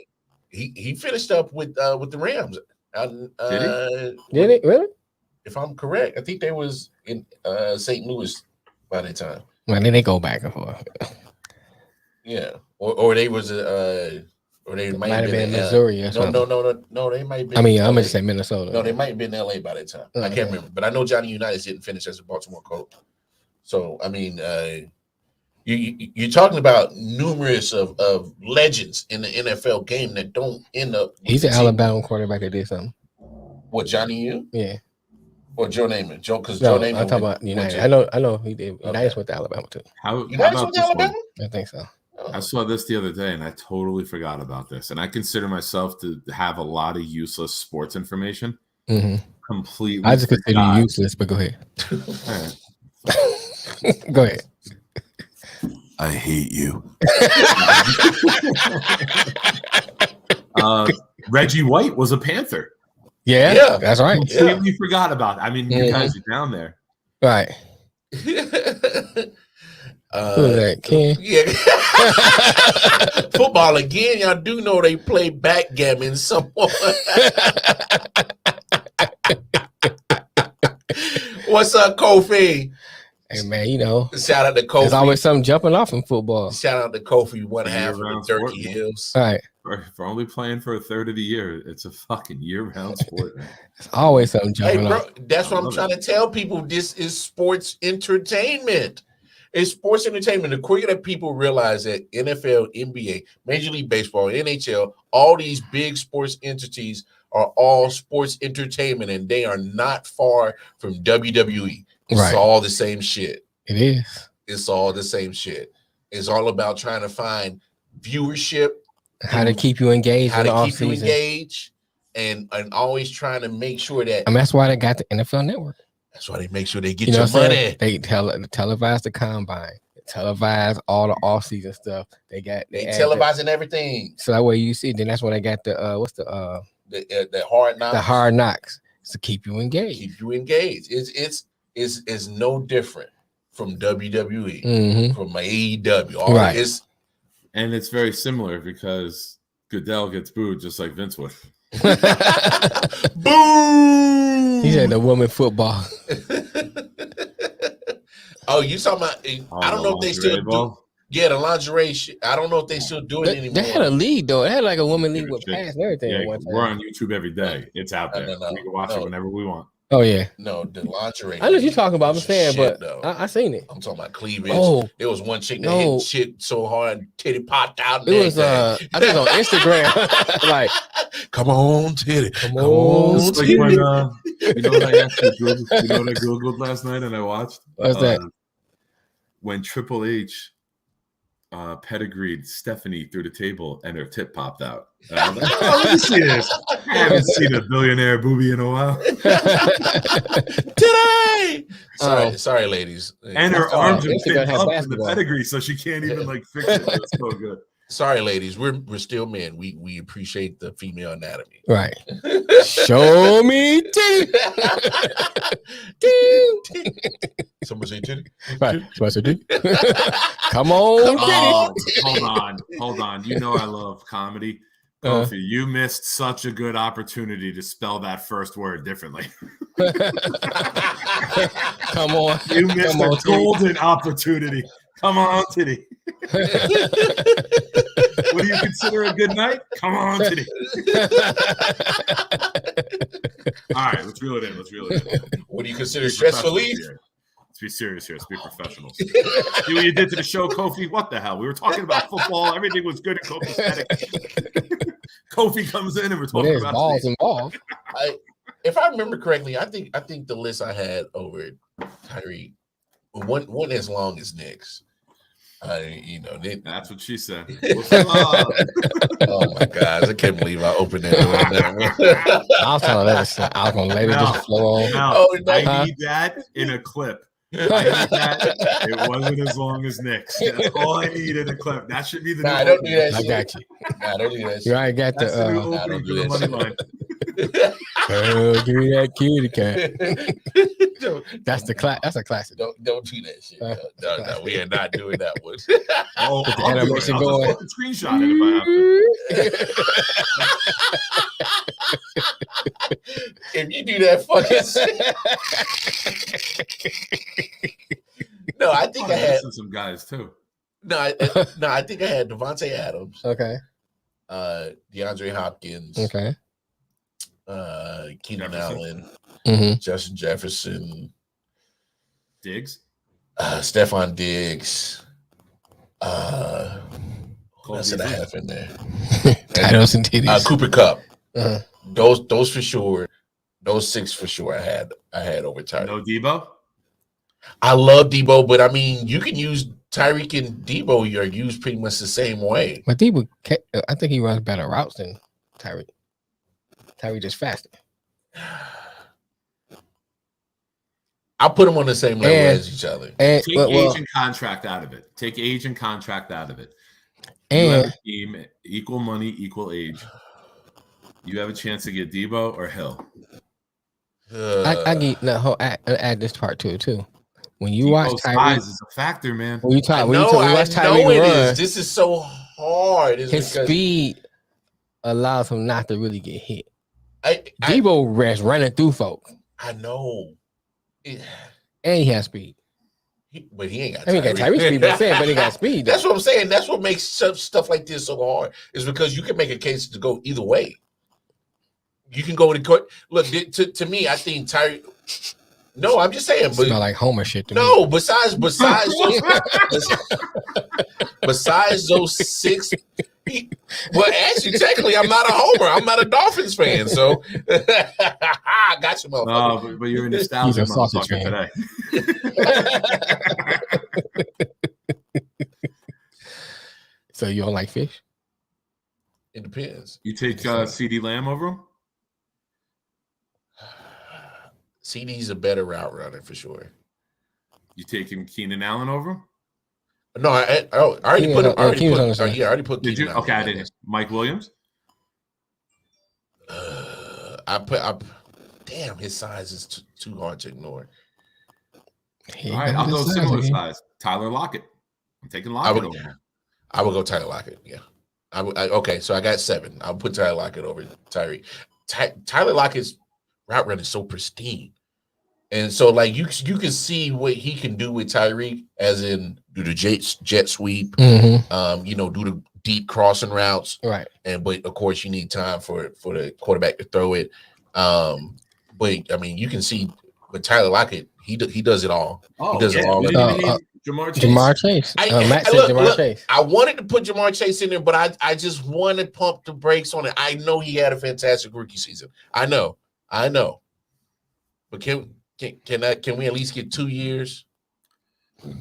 He finished up with the Rams. Did he really? If I'm correct, I think they was in St. Louis by that time. Well, then they go back and forth. Yeah, or they was or they might have been in Missouri or something. No, they might be. I mean, I'm gonna say Minnesota. No, they might have been in LA by that time. I can't remember, but I know Johnny Unitas didn't finish as a Baltimore Colt. So I mean, you're talking about numerous of legends in the NFL game that don't end up. He's an Alabama quarterback that did something. What, Johnny U? Yeah. Or Joe Namath? Joe Namath. I'm talking about United. I know he did. United went to Alabama too. United went to Alabama? I think so. I saw this the other day and I totally forgot about this. And I consider myself to have a lot of useless sports information. Mm-hmm. Completely. I just consider you useless, but go ahead. Go ahead. I hate you. Reggie White was a Panther. Yeah, that's right. Completely forgot about it. I mean, you guys are down there. Right. Who is that? Ken? Yeah. Football again. Y'all do know they play backgammon somewhat. What's up, Kofi? Hey man, you know, shout out to Kofi. There's always something jumping off in football. Shout out to Kofi, one half of the Turkey Hills. All right. For only playing for a third of the year, it's a fucking year-round sport. It's always something jumping off. That's what I'm trying to tell people. This is sports entertainment. It's sports entertainment. The quicker that people realize that NFL, NBA, Major League Baseball, NHL, all these big sports entities are all sports entertainment, and they are not far from WWE. It's all the same shit. It is. It's all the same shit. It's all about trying to find viewership, how to keep you engaged, how to keep you engaged, and always trying to make sure that. And that's why they got the NFL Network. That's why they make sure they get your money. They televise the combine, they televise all the off-season stuff. They televising everything. So that way you see. Then that's when they got the hard knocks. The hard knocks to keep you engaged. Keep you engaged. It's no different from WWE, from AEW. And it's very similar because Goodell gets booed just like Vince would. Boom! He said the woman football. Oh, you talking about? I don't know if they still do. Yeah, the lingerie shit. I don't know if they still do it anymore. They had a league though. They had like a woman league with pass and everything. Yeah, we're on YouTube every day. It's out there. We can watch it whenever we want. Oh yeah. No, the lingerie. I know what you're talking about. I'm saying, but I seen it. I'm talking about cleavage. Oh, there was one chick that hit shit so hard, titty popped out. It was I think on Instagram. Like, come on, titty. Come on, titty. Like when, you know what I actually Googled? You know what I Googled last night and I watched? What's that? When Triple H pedigreed Stephanie through the table and her tip popped out. Let me see this. I haven't seen a billionaire booby in a while. Today. Sorry, ladies. And her arms are pinned up in the pedigree, so she can't even fix it. It's so good. Sorry, ladies. We're still men. We appreciate the female anatomy. Right. Show me titty. Someone say titty. Right. Someone say titty. Come on. Hold on. You know I love comedy. Kofi, you missed such a good opportunity to spell that first word differently. Come on. You missed a golden opportunity. Come on, titty. What do you consider a good night? Come on, titty. All right, let's reel it in. What do you consider stress relief? Let's be serious here. Let's be professionals. See what you did to the show, Kofi? What the hell? We were talking about football. Everything was good in Kofi's aesthetic. Kofi comes in and we're talking about balls involved. If I remember correctly, I think the list I had over Tyreek one as long as Nick's. That's what she said. Oh my gosh, I can't believe I opened that door. I was trying to let it slide. I was gonna let it just flow on. I need that in a clip. I need that. It wasn't as long as Nick's. That's all I need in a clip. That should be the. Nah, don't do that. I got you. Nah, don't do that. You already got That's the new don't opening do for the that money line. Give me that kitty cat. That's the class. That's a classic. Don't do that shit. No, we are not doing that one. Oh, Put the I'll animation just going. fucking screenshot it if I have to. If you do that fucking No, I think I had some guys too. I think I had Devontae Adams. Okay. DeAndre Hopkins. Okay. Keenan Allen. Mm-hmm. Justin Jefferson. Diggs. Stephon Diggs. What else did I have in there? Titles and titties. Cooper Kupp. Uh-huh. Those for sure. Those 6 for sure. I had over Tyreek. No Debo. I love Debo, but I mean, you can use Tyreek and Debo. You're used pretty much the same way. But Debo, I think he runs better routes than Tyreek. Tyreek just faster. I'll put them on the same level as each other. And Take age and contract out of it. Take age and contract out of it. You have a team, equal money, equal age. You have a chance to get Debo or Hill. Add this part to it too. When you Debo's watch Tyreek, size is a factor, man. when you watch Tyreek run, This is so hard. his speed allows him not to really get hit. Debo running through folk. I know. And he has speed. But he ain't got Tyreek speed, but he got speed. That's what I'm saying. That's what makes stuff like this so hard, is because you can make a case to go either way. You can go to court. Look, to me, I think Tyreek. No, I'm just saying. But smell like Homer shit to me. No, besides those 6. Well, actually, technically, I'm not a Homer. I'm not a Dolphins fan, so I got you, motherfucker. No, but you're a nostalgia motherfucker today. So you don't like fish? It depends. You take CeeDee Lamb over him? CD's a better route runner for sure. You taking Keenan Allen over him? No, I already put him. I already put. Did you? Okay, I didn't. Mike Williams. Damn, his size is too hard to ignore. All right, I'll go similar size. Tyler Lockett. I'm taking Lockett over him. I would go Tyler Lockett. Yeah. Okay, so I got 7. I'll put Tyler Lockett over Tyreek. Tyler Lockett's route run is so pristine. And so, like, you can see what he can do with Tyreek, as in do the jet sweep, do the deep crossing routes, right? But of course, you need time for the quarterback to throw it. But I mean, you can see with Tyler Lockett, he does it all. He does it all. Jamar Chase. Matt said Jamar Chase. I wanted to put Jamar Chase in there, but I just wanted to pump the brakes on it. I know he had a fantastic rookie season. I know. But can we at least get 2 years?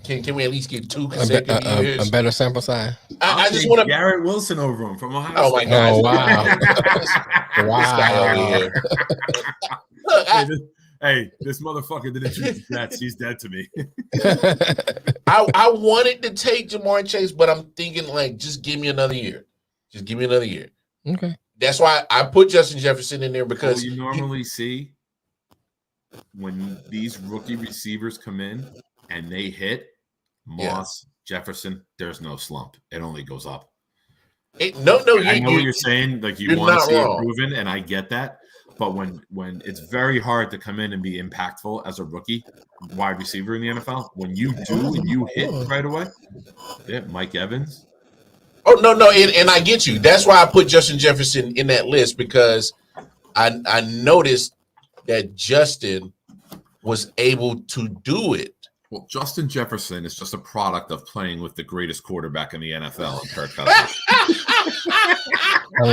Can we at least get 2 consecutive years? A better sample size. I just want to Garrett Wilson over him from Ohio State. Oh my God! Oh, wow! This guy over here. Look, hey, this motherfucker didn't choose the Jets. He's dead to me. I wanted to take Jamar Chase, but I'm thinking, like, just give me another year. Just give me another year. Okay. That's why I put Justin Jefferson in there, because you normally see when these rookie receivers come in and they hit Moss, Jefferson, there's no slump. It only goes up. No. I know what you're saying. Like, you want to see it proven, and I get that. But when it's very hard to come in and be impactful as a rookie wide receiver in the NFL, when you do and you hit right away, Mike Evans. Oh, no, and I get you. That's why I put Justin Jefferson in that list, because I noticed that Justin was able to do it Well, Justin Jefferson is just a product of playing with the greatest quarterback in the NFL, Kirk Cousins. I'm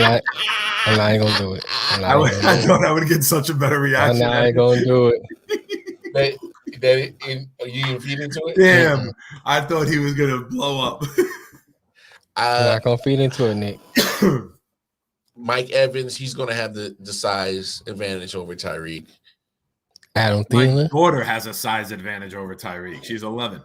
not gonna do it. I thought I would get such a better reaction. I'm not gonna do it. You didn't feed into it? Damn, I thought he was gonna blow up. I'm not gonna feed into it, Nick. Mike Evans, he's gonna have the size advantage over Tyreek. Adam My Thielen. daughter has a size advantage over Tyreek. She's 11.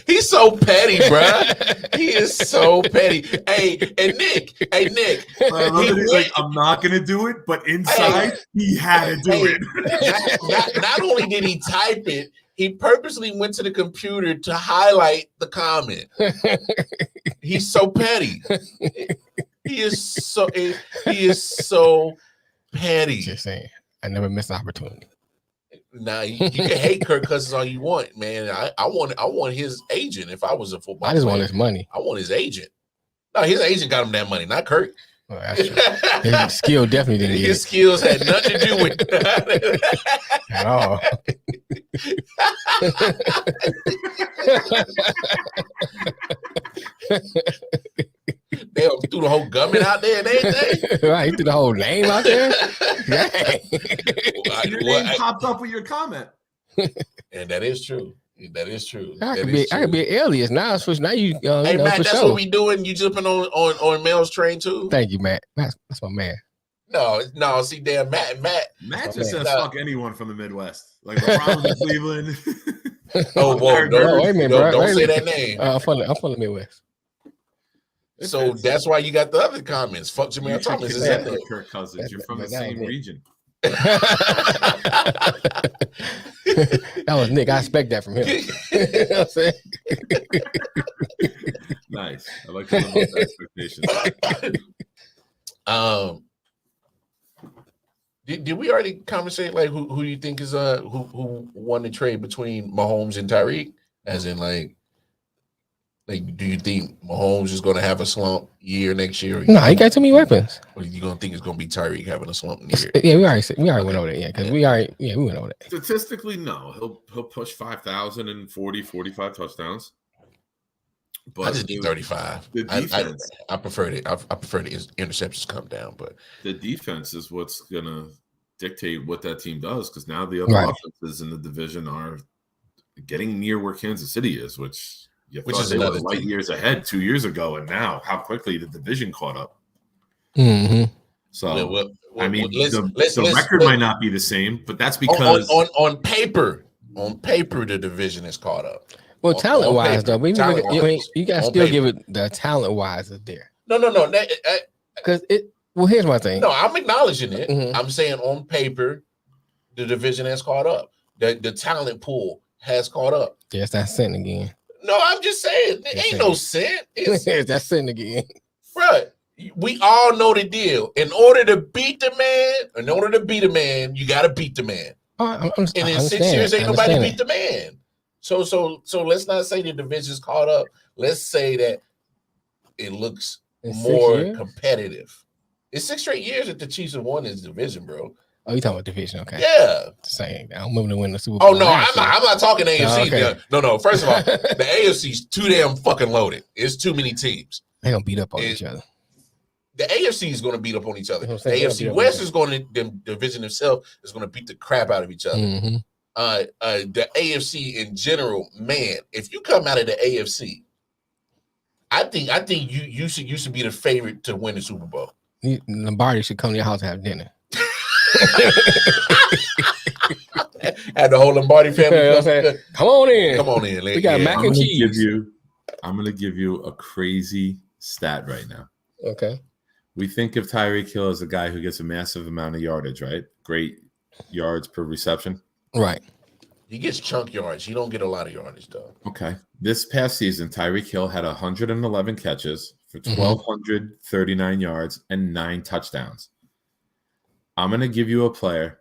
He's so petty, bruh. He is so petty. Hey, Nick. He's like, I'm not gonna do it, but inside he had to do it. Not only did he type it, he purposely went to the computer to highlight the comment. He's so petty. He is so petty. Just saying, I never miss an opportunity. Nah, you can hate Kirk Cousins all you want, man. I want his agent. If I was a football I just player, want his money. I want his agent. No, his agent got him that money, not Kirk. Well, that's true. His skill definitely didn't get His it. skills had nothing to do with it. At all. They threw the whole government out there and everything. Right, he threw the whole name out there. Dang. Your name popped up with your comment. And that is true. That is true. I could be an alias now. Now you, hey, Matt, that's sure. what we doing. You jumping on Mel's train too? Thank you, Matt. That's my man. No. See, damn, Matt just says fuck anyone from the Midwest, like LeBron in Cleveland. Oh, whoa, wait a minute, bro. Don't say that name. I'm from the Midwest. So that's why you got the other comments. Fuck Jamel Thomas. Is that Kirk Cousins? You're from the same region. That was Nick. I expect that from him. You know what I'm saying? Nice. I like to know those expectations. Did we already conversate like who you think is who won the trade between Mahomes and Tyreek? As in like do you think Mahomes is going to have a slump year next year? No, he got too many weapons. Or you going to think it's going to be Tyreek having a slump year? Yeah, we already went over that. Yeah, because we went over that. Statistically, no, he'll push 5,000 and 45 touchdowns. But I just need 35. The defense, I preferred it. I prefer the interceptions come down, but the defense is what's gonna dictate what that team does, because now the other offenses in the division are getting near where Kansas City is, which is they were light years ahead 2 years ago, and now how quickly the division caught up. Mm-hmm. So I mean, the record might not be the same, but that's because on paper, the division is caught up. Well, talent wise, though, you got to still give it the talent wise is there. No. Because well, here's my thing. No, I'm acknowledging it. Mm-hmm. I'm saying on paper, the division has caught up. The talent pool has caught up. Yes, that's sin again. No, I'm just saying. It ain't no sin. That's sin again. Bro, we all know the deal. In order to beat the man, you got to beat the man. And in 6 years, ain't nobody beat the man. So let's not say the division's caught up. Let's say that it looks more competitive. It's 6 straight years that the Chiefs have won this division, bro. Oh, you talking about division? Okay. Yeah. Saying I'm moving to win the Super Bowl. Oh no, I'm not talking AFC. Oh, okay. No. First of all, the AFC's too damn fucking loaded. It's too many teams. They're gonna beat up on each other. The AFC is going to beat up on each other. The AFC West is going to, the division itself is going to beat the crap out of each other. Mm-hmm. The AFC in general, man, if you come out of the AFC, I think you should be the favorite to win the Super Bowl. Lombardi should come to your house and have dinner. Had the whole Lombardi family. Come on in. We got mac and cheese. I'm going to give you a crazy stat right now. Okay. We think of Tyreek Hill as a guy who gets a massive amount of yardage, right? Great yards per reception. Right. He gets chunk yards. He don't get a lot of yardage, though. Okay. This past season, Tyreek Hill had 111 catches for 1,239 yards and 9 touchdowns. I'm going to give you a player,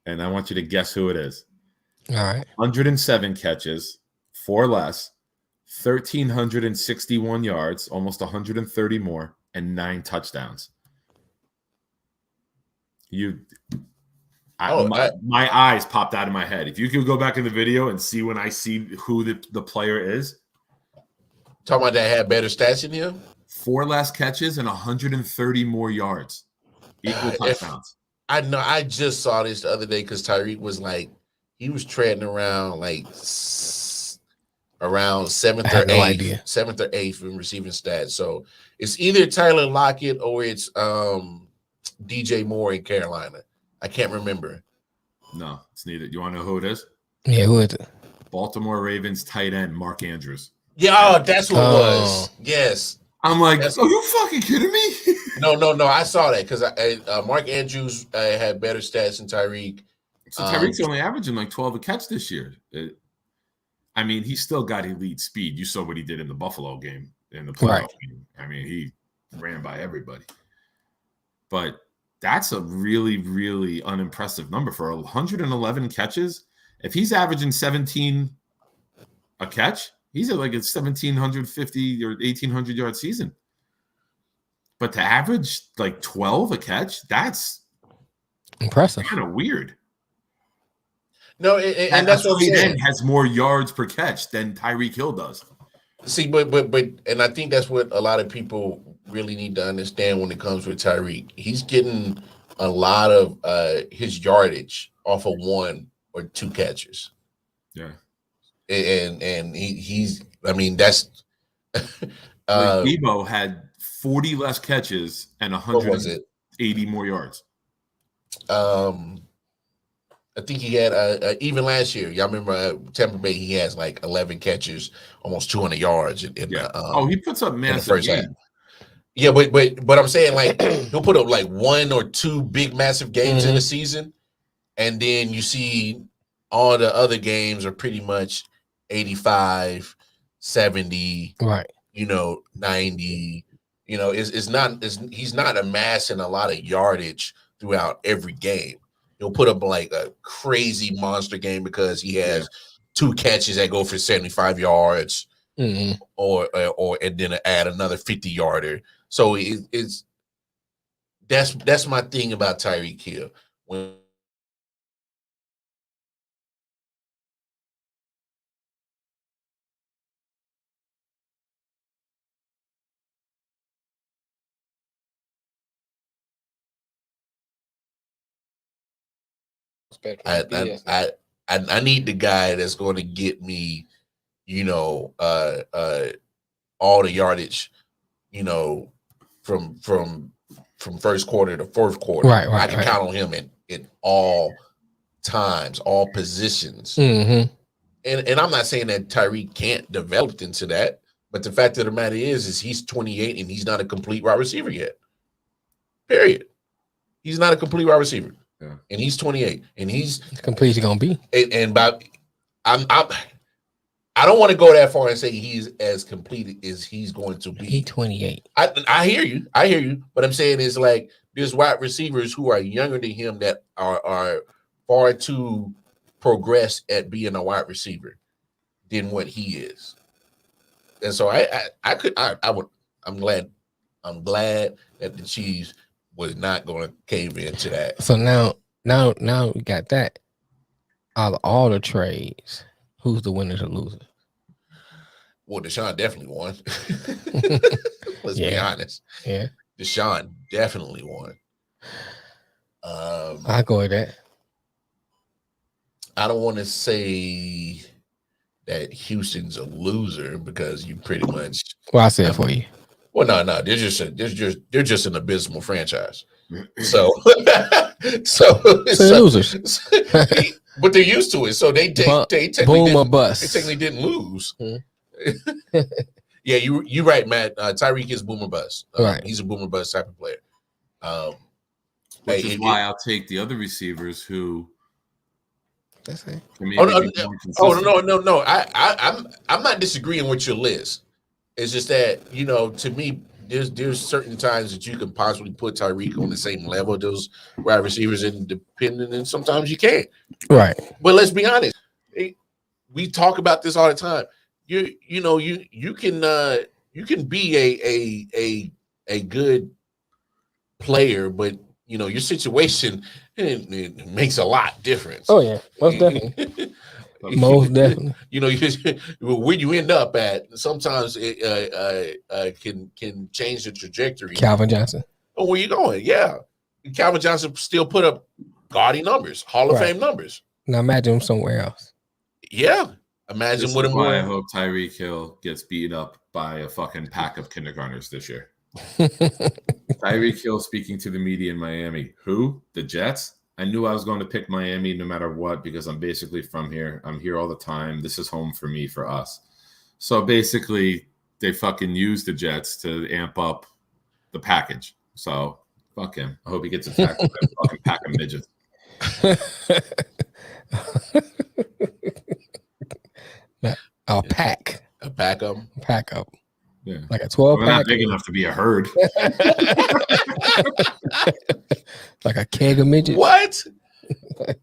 and I want you to guess who it is. All right. 107 catches, 4 less, 1,361 yards, almost 130 more, and 9 touchdowns. My eyes popped out of my head. If you could go back in the video and see when I see who the player is. Talking about that had better stats than him? 4 less catches and 130 more yards. Equal touchdowns. I know. I just saw this the other day because Tyreek was like, he was treading around like around 7th or 8th, 7th or 8th in receiving stats. So it's either Tyler Lockett or it's DJ Moore in Carolina. I can't remember. No, it's neither. You want to know who it is? Yeah, who is it? Baltimore Ravens tight end Mark Andrews. Yeah, that's what it was. Yes. I'm like, are you fucking kidding me? No. I saw that because Mark Andrews had better stats than Tyreek. So Tyreek's only averaging like 12 a catch this year. I mean, he still got elite speed. You saw what he did in the Buffalo game, in the playoff game. I mean, he ran by everybody. But that's a really, really unimpressive number for 111 catches. If he's averaging 17 a catch, he's at like a 1,750 or 1,800 yard season. But to average like 12 a catch, that's impressive. Kind of weird. No, and that's what I'm saying. Has more yards per catch than Tyreek Hill does. See, but and I think that's what a lot of people really need to understand when it comes with Tyreek. He's getting a lot of his yardage off of 1 or 2 catches. Yeah. And he's I mean that's Debo had 40 less catches and 180 more yards. I think he had even last year. Y'all remember Tampa Bay? He has like 11 catches, almost 200 yards. He puts up massive first half. Yeah, but I'm saying like he'll put up like 1 or 2 big massive games in the season, and then you see all the other games are pretty much 85, 70, right? 90. He's not amassing a lot of yardage throughout every game. He'll put up like a crazy monster game because he has 2 catches that go for 75 yards, or and then add another 50-yarder. So that's my thing about Tyreek Hill. When I need the guy that's going to get me, all the yardage, from first quarter to fourth quarter. Right. I can count on him in all times, all positions. Mm-hmm. And I'm not saying that Tyreek can't develop into that, but the fact of the matter is he's 28 and he's not a complete wide receiver yet. Period. He's not a complete wide receiver. Yeah. And he's 28, and he's complete. He's gonna be, and I don't want to go that far and say he's as complete as he's going to be. He's 28. I hear you. But I'm saying is like there's wide receivers who are younger than him that are far too progressed at being a wide receiver than what he is. And so I'm glad that the Chiefs was not going to cave into that. So now we got that. Out of all the trades, who's the winners or losers? Well, Deshaun definitely won. Let's be honest. Yeah, Deshaun definitely won. I'll go with that. I don't want to say that Houston's a loser because you pretty much. Well, I said it for you. Well, no, they're just an abysmal franchise. So losers. But they're used to it, so they boom or bust. They technically didn't lose. Yeah, you're right, Matt. Tyreek is boom or bust. Right, he's a boom or bust type of player. Which is why I'll take the other receivers who. That's it. No. I'm not disagreeing with your list. It's just that, to me, there's certain times that you can possibly put Tyreek on the same level of those wide receivers independent, and sometimes you can't. Right. But let's be honest. We talk about this all the time. You can be a good player, but your situation it makes a lot difference. Oh yeah, most definitely. Most definitely. Where you end up at sometimes it can change the trajectory. Calvin Johnson. Oh, where you going? Yeah, Calvin Johnson still put up gaudy numbers, Hall of Fame numbers. Now imagine him somewhere else. Yeah, imagine what him. Why I hope Tyreek Hill gets beat up by a fucking pack of kindergartners this year. Tyreek Hill speaking to the media in Miami. Who? The Jets? I knew I was going to pick Miami no matter what because I'm basically from here. I'm here all the time. This is home for me, for us. So basically, they fucking use the Jets to amp up the package. So fuck him. I hope he gets attacked by a fucking pack of midgets. A pack. A pack of them. Pack up. Yeah. Like a 12 We're pack. not big enough to be a herd. Like a keg of midgets. What?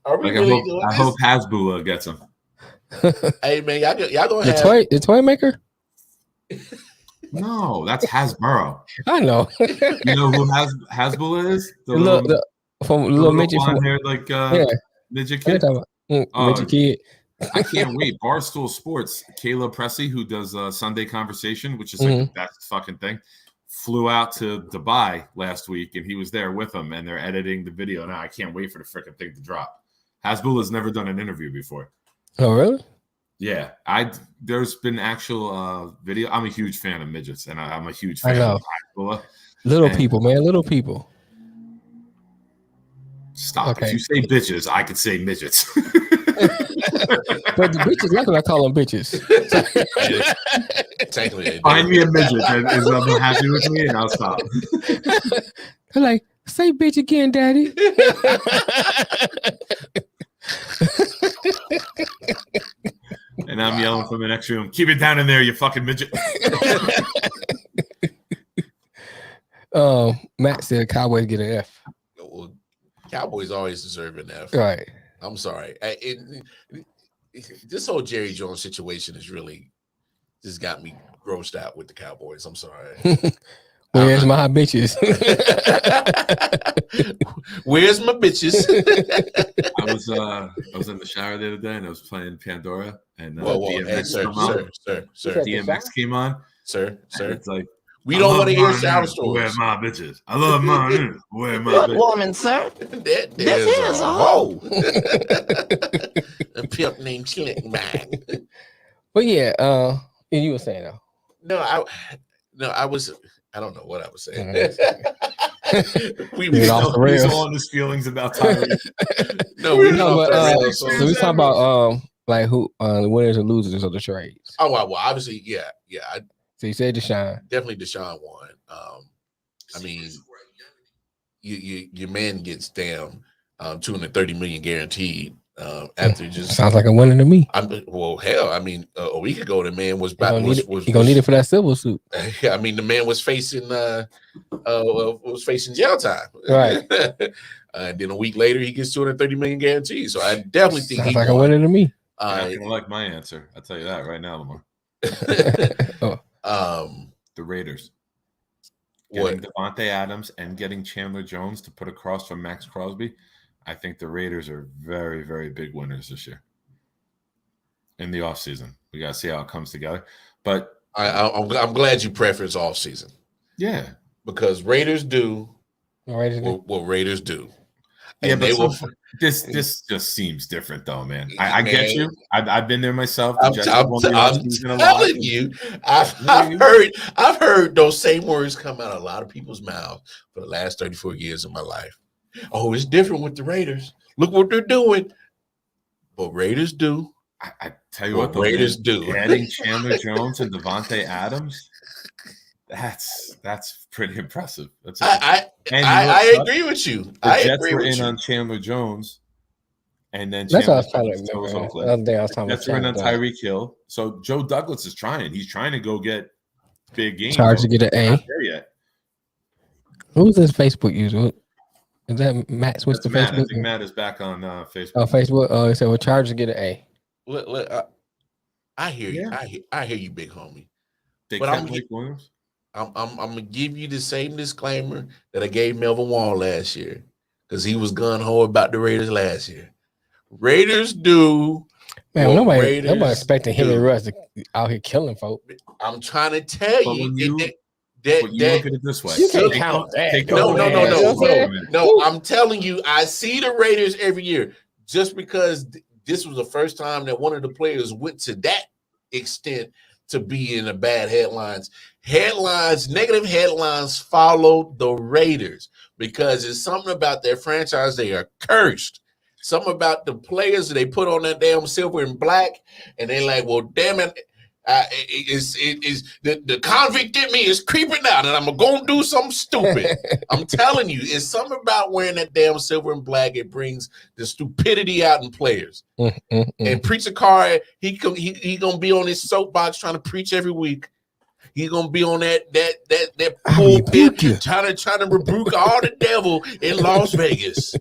Are we really doing I this? hope Hasbulla gets him. Hey man, y'all gonna have The toy maker? No, that's Hasbro. I know. You know who Hasbulla is? The little midget from hair, like midget kid. Midget kid. I can't wait. Barstool Sports, Caleb Pressey, who does Sunday Conversation, which is like the best fucking thing, flew out to Dubai last week, and he was there with them, and they're editing the video now. I can't wait for the freaking thing to drop. Hasbulla's never done an interview before. Oh, really? Yeah, there's been actual video. I'm a huge fan of midgets, and I'm a huge fan of Hasbulla. Little people, man, little people. Stop. Okay. If you say bitches, I could say midgets. But the bitches, that's what I call them bitches. Find me a midget that is happy with me, and I'll stop. They're like, say bitch again, daddy. And I'm yelling from the next room, keep it down in there, you fucking midget. Matt said Cowboys get an F. Well, Cowboys always deserve an F. Right. I'm sorry. This whole Jerry Jones situation has really just got me grossed out with the Cowboys. I'm sorry. Where's my bitches? Where's my bitches? I was in the shower the other day and I was playing Pandora and DMX came on. Sir. It's like, we don't want to hear shower stories. Where my bitches? I love mine. Where my bitches? Woman, sir. This is a hoe. A pimp named Slick Man. But yeah, you were saying though. I don't know what I was saying. He's all in his feelings about Tyreek. So we talking about like who the winners and losers of the trades. Oh well, obviously, yeah. So you said Deshaun. Definitely Deshaun won. I mean, your man gets down $230 million guaranteed. After just sounds like a winner to me. I mean, a week ago the man was gonna need it for that civil suit. I mean, the man was facing jail time, right? And then a week later he gets $230 million guaranteed. So I definitely think sounds like a winner to me. You're not gonna like my answer. I'll tell you that right now, Lamar. The Raiders getting Devontae Adams and getting Chandler Jones to put across from Max Crosby. I think the Raiders are very, very big winners this year in the offseason. We got to see how it comes together. But I'm glad you preference offseason. Yeah. Because Raiders do what Raiders do. Yeah, but this just seems different, though, man. I get you. I've been there myself. I'm telling you, I've heard those same words come out of a lot of people's mouths for the last 34 years of my life. Oh, it's different with the Raiders. Look what they're doing. But Raiders do. I tell you what, the Raiders do. Adding Chandler Jones and Devontae Adams, that's pretty impressive. I agree with you. The Jets were in on Chandler Jones, and then that's Chandler what I was talking about. Jets were in on Tyreek Hill. So Joe Douglas is trying. He's trying to go get big games. Charged to get an A. Not there yet. Who's this Facebook user? Is that Matt switched to Facebook? I think Matt is back on Facebook. Oh, Facebook. He said we're charged to get an A. Look, I hear you. I hear you, big homie. But I'm gonna give you the same disclaimer that I gave Melvin Wall last year. because he was gun-ho about the Raiders last year. Raiders do. Man, what nobody Raiders expecting him do. and Russ to out here killing folk. I'm trying to tell But you, when you that look at it this way, You can't Take count the- that. take the No, whole no, no, last- no, You know what I'm saying? no. I'm telling you, I see the Raiders every year just because this was the first time that one of the players went to that extent to be in the bad headlines. Negative headlines follow the Raiders because it's something about their franchise. They are cursed. Something about the players they put on that damn silver and black, and they like, well, damn it. The convict in me is creeping out, and I'm gonna do something stupid. I'm telling you, it's something about wearing that damn silver and black. It brings the stupidity out in players. And Preacher Carr, he gonna be on his soapbox trying to preach every week. He's gonna be on that pulpit trying to rebuke all the devil in Las Vegas.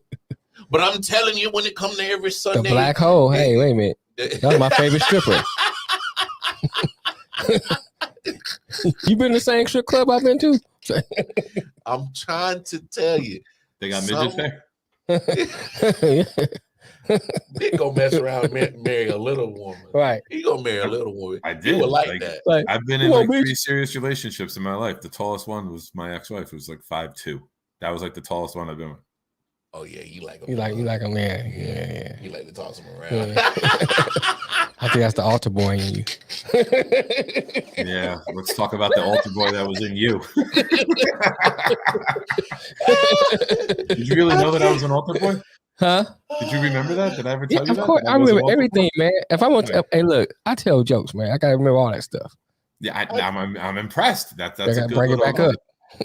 But I'm telling you, when it comes to every Sunday, The black hole. Hey, wait a minute. That's my favorite stripper. You been in the same strip club I've been to? I'm trying to tell you, They got midgets there. they gonna mess around and marry a little woman. Right. He gonna marry a little woman. I He did would like that. Like, I've been in like 3 serious relationships in my life. The tallest one was my ex-wife, who was like 5'2". That was like the tallest one I've been with. Oh yeah, you like him. You like him, man. Yeah. You like to toss him around. Yeah. I think that's the altar boy in you. Yeah, let's talk about the altar boy that was in you. Did you really know that I was an altar boy? Huh? Did you remember that? Did I ever tell you Of that? course, That I was an remember altar everything, boy? man. If I want to, hey, look, I tell jokes, man. I gotta remember all that stuff. Yeah, I'm impressed. That's I a gotta good bring it little back up.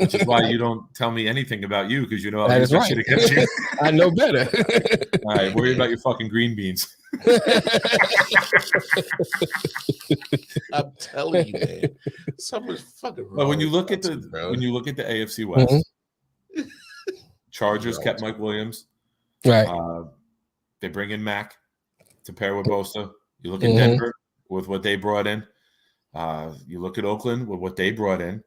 Which is why you don't tell me anything about you, because you know I'll That use is that right. shit against you. I know better. All right, worry about your fucking green beans. I'm telling you, man. Something's fucking wrong. But when you look at the AFC West, Chargers kept Mike Williams. Right. They bring in Mac to pair with Bosa. You look at Denver with what they brought in. You look at Oakland with what they brought in.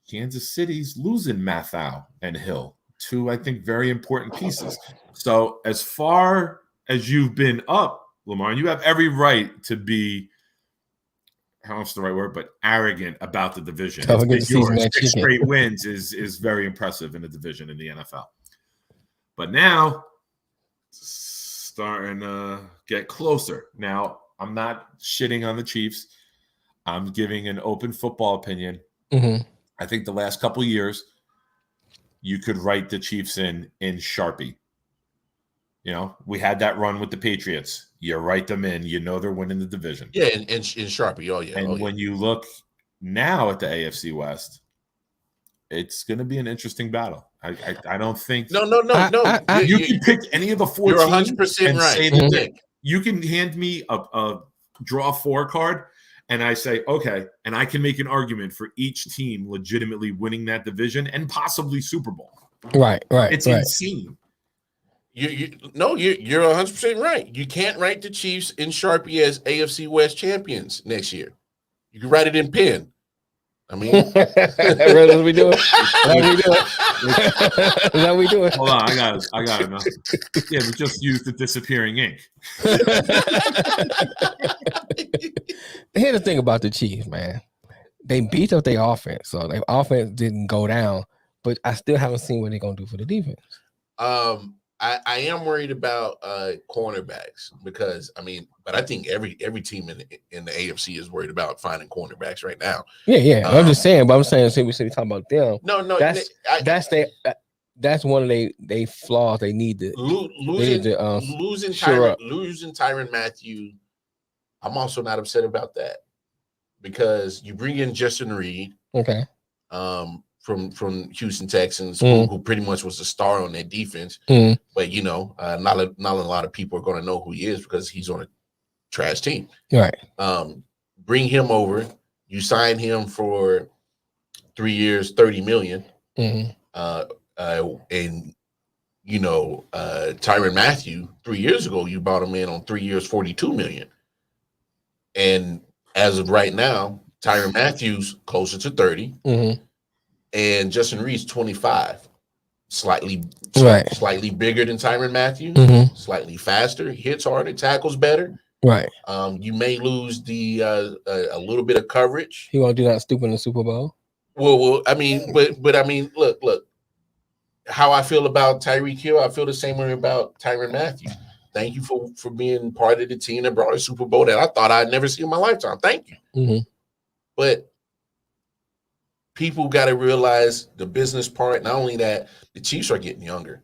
Kansas City's losing Mathau and Hill, two, I think, very important pieces. So as far as you've been up, Lamar, you have every right to be, I don't know if it's the right word, but arrogant about the division. It's been yours. 6 straight wins is very impressive in the division in the NFL. But now, starting to get closer. Now, I'm not shitting on the Chiefs. I'm giving an open football opinion. I think the last couple of years, you could write the Chiefs in Sharpie. You know, we had that run with the Patriots. You write them in. You know they're winning the division. Yeah, in Sharpie. Oh, yeah. And when you look now at the AFC West, it's going to be an interesting battle. I don't think. No. You can pick any of the 4 You're teams 100% and right. say that you can hand me a draw 4 card. And I say, okay, and I can make an argument for each team legitimately winning that division and possibly Super Bowl. Right. It's insane. You're 100% right. You can't write the Chiefs in Sharpie as AFC West champions next year. You can write it in pen. I mean, that's what we doing. Is that what we doing? Hold on, I got it now. Yeah, we just used the disappearing ink. Here's the thing about the Chiefs, man. They beat up their offense, so their offense didn't go down. But I still haven't seen what they're gonna do for the defense. I am worried about cornerbacks because but I think every team in the AFC is worried about finding cornerbacks right now. Yeah. I'm just saying, but I'm saying we talking about them. No, that's one of they flaws. They need to losing Tyrann Mathieu. I'm also not upset about that because you bring in Justin Reed, okay, from Houston Texans, who pretty much was the star on their defense. But not a lot of people are going to know who he is because he's on a trash team. Right. Bring him over. You sign him for 3 years, $30 million. And Tyrann Mathieu, 3 years ago, you brought him in on 3 years, $42 million. And as of right now, Tyrann Mathieu's closer to 30. And Justin Reed's 25. slightly bigger than Tyrann Mathieu, slightly faster, hits harder, tackles better. Right. You may lose the a little bit of coverage. He won't do that stupid in the Super Bowl. Well, I mean, but I mean, look. How I feel about Tyreek Hill, I feel the same way about Tyrann Mathieu. Thank you for being part of the team that brought a Super Bowl that I thought I'd never see in my lifetime. Thank you. But people got to realize the business part. Not only that, the Chiefs are getting younger.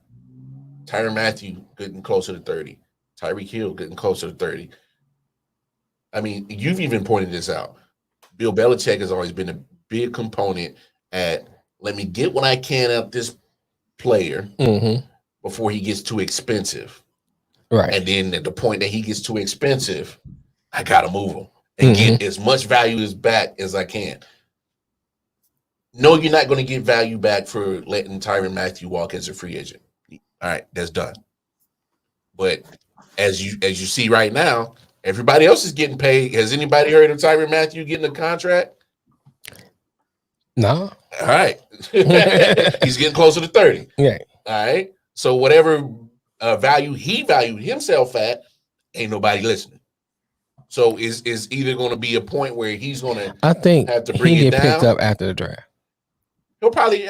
Tyrann Mathieu getting closer to 30. Tyreek Hill getting closer to 30. I mean, you've even pointed this out. Bill Belichick has always been a big component at let me get what I can out this player before he gets too expensive. Right. And then at the point that he gets too expensive, I got to move him and get as much value back as I can. No, you're not going to get value back for letting Tyrann Mathieu walk as a free agent. All right, that's done. But as you see right now, everybody else is getting paid. Has anybody heard of Tyrann Mathieu getting a contract? No. All right. He's getting closer to 30. Yeah. All right. So whatever value he valued himself at, ain't nobody listening. So is either going to be a point where he's going to have to bring it down. Picked up after the draft. He'll probably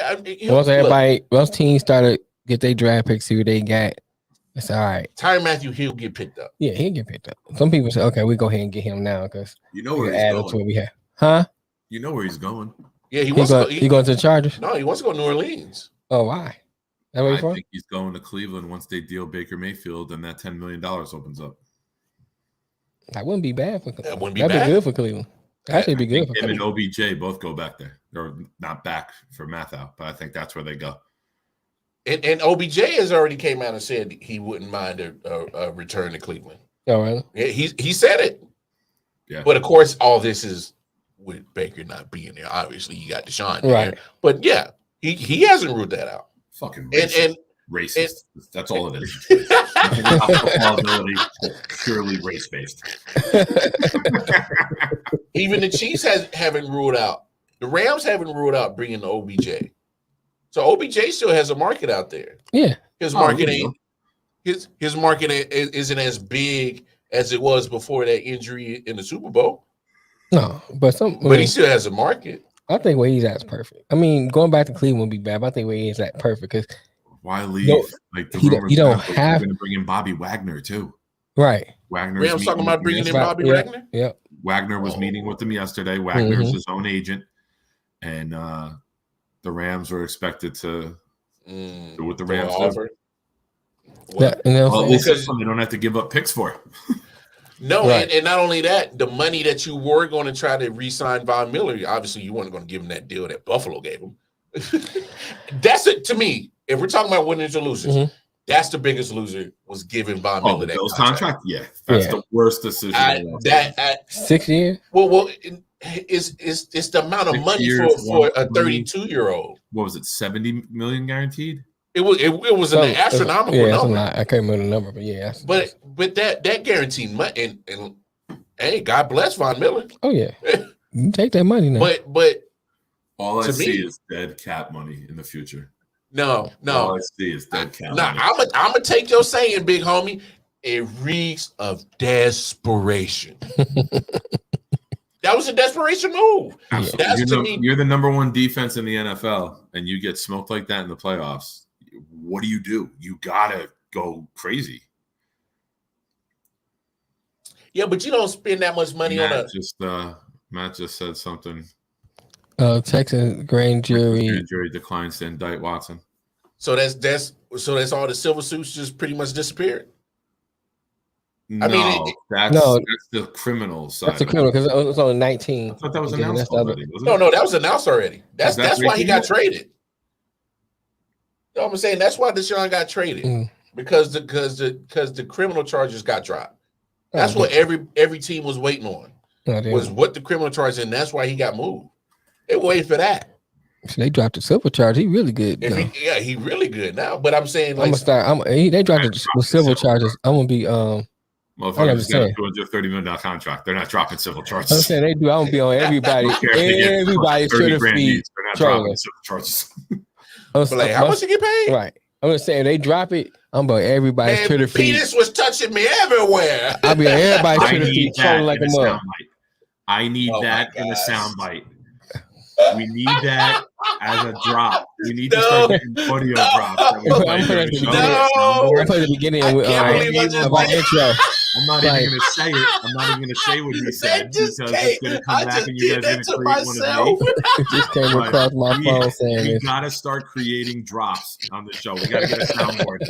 once teams started get their draft picks, see what they got. It's all right. Tyrann Mathieu, he'll get picked up. Yeah, he'll get picked up. Some people say, okay, we go ahead and get him now because you know where he's going. To what we have. Huh? You know where he's going. Yeah, he going to the Chargers? No, he wants to go to New Orleans. Oh, why? I think he's going to Cleveland once they deal Baker Mayfield and that $10 million opens up. That wouldn't be bad for Cleveland. That wouldn't be That'd bad. be good for Cleveland. Actually, be good for him Cleveland. and OBJ both go back there. Or not back for Mathau, but I think that's where they go. And OBJ has already came out and said he wouldn't mind a return to Cleveland. Oh, really? Yeah, he said it. Yeah. But of course, all this is with Baker not being there. Obviously, you got Deshaun there. Right. But yeah, he hasn't ruled that out. Fucking racist. Racist. That's all it is. Purely race-based. Even the Chiefs haven't ruled out. The Rams haven't ruled out bringing the OBJ. So OBJ still has a market out there. Yeah. His market his market isn't as big as it was before that injury in the Super Bowl. No, but he still has a market. I think where he's at is perfect. I mean, going back to Cleveland would be bad, but I think where he's at perfect because why leave? You don't have to bring in Bobby Wagner too. Right. Rams talking about bringing in Bobby Wagner. Yeah. Wagner was meeting with them yesterday. Wagner is his own agent, and the Rams were expected to do what the Rams offer. Well, at least they don't have to give up picks for it. No, right. and not only that, the money that you were going to try to re-sign Von Miller, obviously you weren't going to give him that deal that Buffalo gave him. That's it to me. If we're talking about winners or losers, that's the biggest loser was giving Von Miller that contract. Yeah, that's the worst decision. 6 years. Well, it's the amount of money for a 32-year-old. What was it? $70 million guaranteed. It was an astronomical number. I can't remember the number, but yeah. But that guaranteed money and hey, God bless Von Miller. Oh yeah, you take that money now. But all I see is dead cap money in the future. No. All I see is dead cap money. I'm gonna take your saying, big homie. It reeks of desperation. That was a desperation move. You're the number one defense in the NFL, and you get smoked like that in the playoffs. What do? You gotta go crazy. Yeah, but you don't spend that much money on a. Matt just said something. Texas grand jury declines to indict Watson. So that's all the silver suits just pretty much disappeared. No, that's the criminal side. That's the criminal because it was only 19. I thought that was announced already. No, that was announced already. That's why he got traded. No, I'm saying that's why Deshaun got traded because the criminal charges got dropped. That's what every team was waiting on was what the criminal charges, and that's why he got moved. They waited for that. So they dropped the silver charge. He really good. He really good now. But I'm saying like they dropped the silver charges. I'm gonna be Motherfuckers got a $230 million contract. They're not dropping civil charges. I'm saying they do. I'm gonna be on everybody. Everybody should have feed they're not dropping civil charges. But like, how much you get paid? Right. I'm gonna say if they drop it, I'm about everybody's Man, Twitter feed. penis was touching me everywhere. I'll be on everybody's I Twitter need feed that trolling like in a a mug. soundbite. I need Oh my that in a gosh. soundbite. We need that as a drop. We need to No. start getting audio drops that we play I'm during putting the show. No. I'm putting the beginning I of can't believe I just of our did. intro. I'm not Like- even going to say it. I'm not even going to say what he said just because came. it's going to come I back just and you did guys are that going to to create myself. one of me. It just came But across my phone saying we this. got to start creating drops on the show. We got to get a soundboard.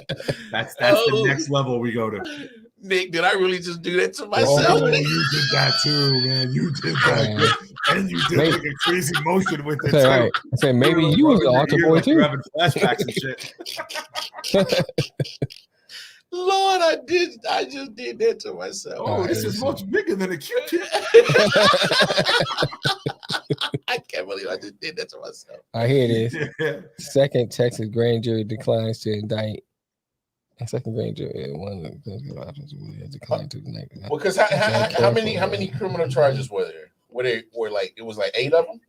That's Oh. the next level we go to. Nick, did I really just do that to myself? Oh, you did that too, man. You did that. And you did like a crazy motion with it too. Right. I said maybe you was the altar boy like you're too. having flashbacks and shit. Lord, I just did that to myself. Oh, this is much bigger than a Q-tip. I can't believe I just did that to myself. I hear this. Yeah. Second Texas grand jury declines to indict. And second grand jury, one of the options declined to indict. Because how many criminal charges were there? It was like 8 of them.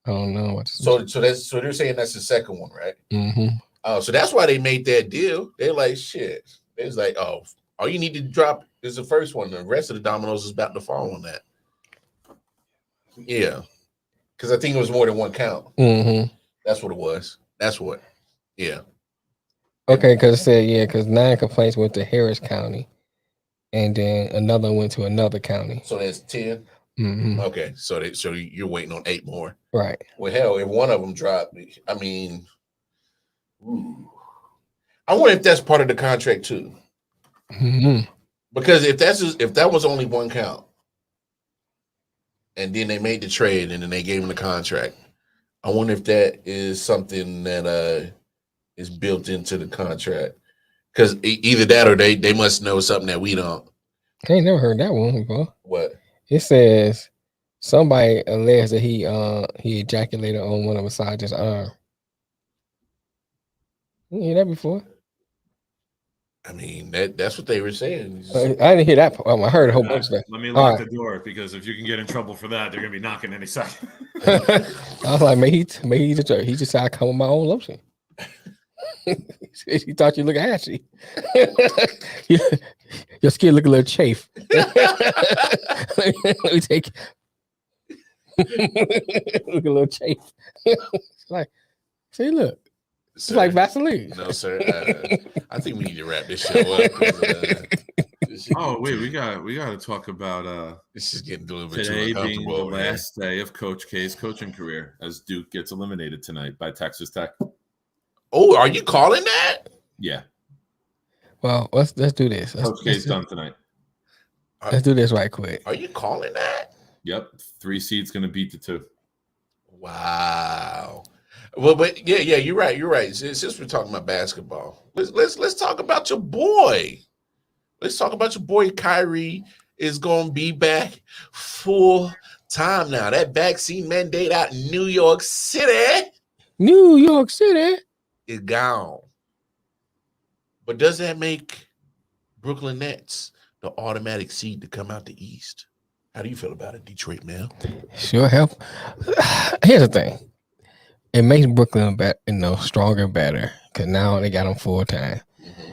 I don't know what to say. So they're saying that's the second one, right? Mm-hmm. So that's why they made that deal. They're like, shit. It's like, oh, all you need to drop is the first one. The rest of the dominoes is about to fall on that. Yeah, because I think it was more than one count. Mm-hmm. That's what it was. That's what. Yeah. Okay, because it said because 9 complaints went to Harris County, and then another went to another county. So that's 10. Mm-hmm. Okay, so you're waiting on 8 more. Right. Well, hell, if one of them dropped, I mean, I wonder if that's part of the contract too. Mm-hmm. Because if that was only one count, and then they made the trade and then they gave him the contract, I wonder if that is something that is built into the contract. Because either that or they must know something that we don't. I ain't never heard that one before. What? It says somebody alleged that he ejaculated on one of Massage's arm. You hear that before? I mean, that's what they were saying. I didn't hear that. I heard a whole bunch of that. Let me lock the door because if you can get in trouble for that, they're gonna be knocking any second. I was like, he just said I come with my own lotion. He thought you look ashy. Your skin look a little chafe. Let me take. Look a little chafe. It's like, see, look. It's Sir, like Vaseline. No, sir. I think we need to wrap this show up. Wait, we got to talk about this is getting a little bit today too being the uncomfortable. last day of Coach K's coaching career as Duke gets eliminated tonight by Texas Tech. Oh, are you calling that? Yeah. Well, let's do this. Coach K's done tonight. Let's do this right quick. Are you calling that? Yep. 3 seeds going to beat the 2. Wow. Well, but yeah, you're right. You're right. Since we're talking about basketball, let's talk about your boy. Let's talk about your boy. Kyrie is going to be back full time now. That vaccine mandate out in New York City is gone. But does that make Brooklyn Nets the automatic seed to come out the East? How do you feel about it, Detroit, man? Sure help. Here's the thing. It makes Brooklyn stronger, better, because now they got them full time. Mm-hmm.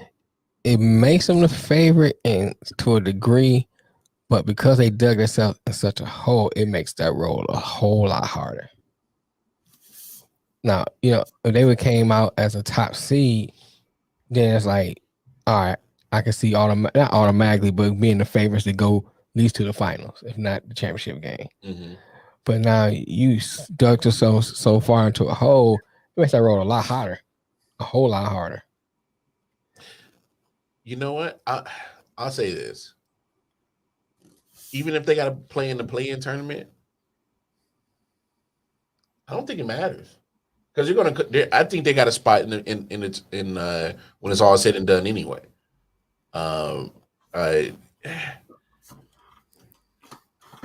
It makes them the favorite to a degree, but because they dug themselves in such a hole, it makes that role a whole lot harder. Now, if they came out as a top seed, then it's like, all right, I can see not automatically, but being the favorites to go at least to the finals, if not the championship game. Mm-hmm. But now you dug yourself so far into a hole, it makes that road a lot harder, a whole lot harder. You know what? I'll say this. Even if they got to play in the play-in tournament, I don't think it matters because I think they got a spot in when it's all said and done anyway.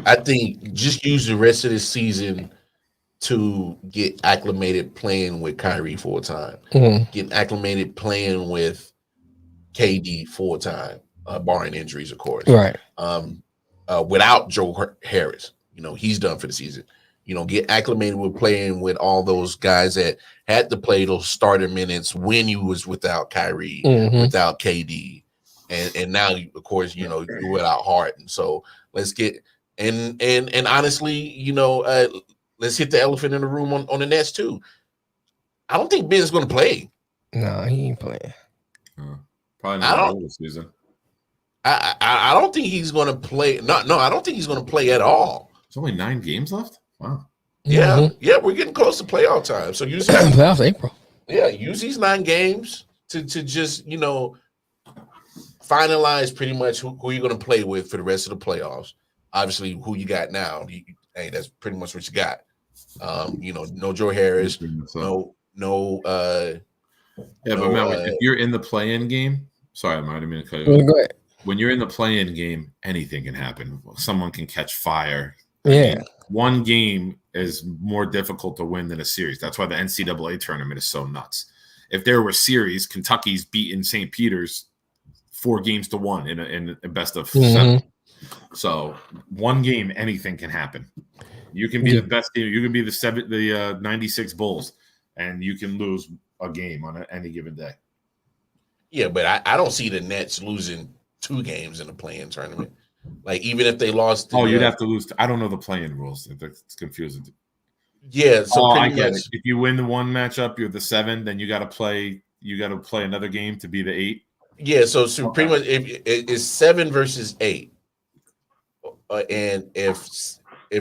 I think just use the rest of the season to get acclimated playing with Kyrie full time, get acclimated playing with KD full time, barring injuries, of course. Right. Without Joe Harris, he's done for the season. get acclimated with playing with all those guys that had to play those starter minutes when you was without Kyrie, without KD, and now of course you're without Harden. So let's get and honestly, let's hit the elephant in the room on the Nets too. I don't think Ben's going to play. No, he ain't playing. Probably not this season. I don't think he's going to play. No, I don't think he's going to play at all. There's only 9 games left. Wow. Yeah, we're getting close to playoff time. So use playoffs April. Yeah, use these 9 games to just finalize pretty much who you're going to play with for the rest of the playoffs. Obviously, who you got now, hey, that's pretty much what you got. No Joe Harris, no. But man, if you're in the play-in game, sorry, I might have been cut you. Go ahead. When you're in the play-in game, anything can happen. Someone can catch fire. Yeah. One game is more difficult to win than a series. That's why the NCAA tournament is so nuts. If there were series, Kentucky's beaten St. Peter's 4-1 in a best of 7. So one game, anything can happen. You can be the best team. You can be the 96 Bulls, and you can lose a game on any given day. Yeah, but I don't see the Nets losing 2 games in the play-in tournament. Like, even if they lost. You'd have to lose. I don't know the play-in rules. It's confusing. Yeah. So I get it. If you win the one matchup, you're the 7. Then you got to play. You got to play another game to be the 8. Yeah. So pretty much, it's 7 versus 8. And if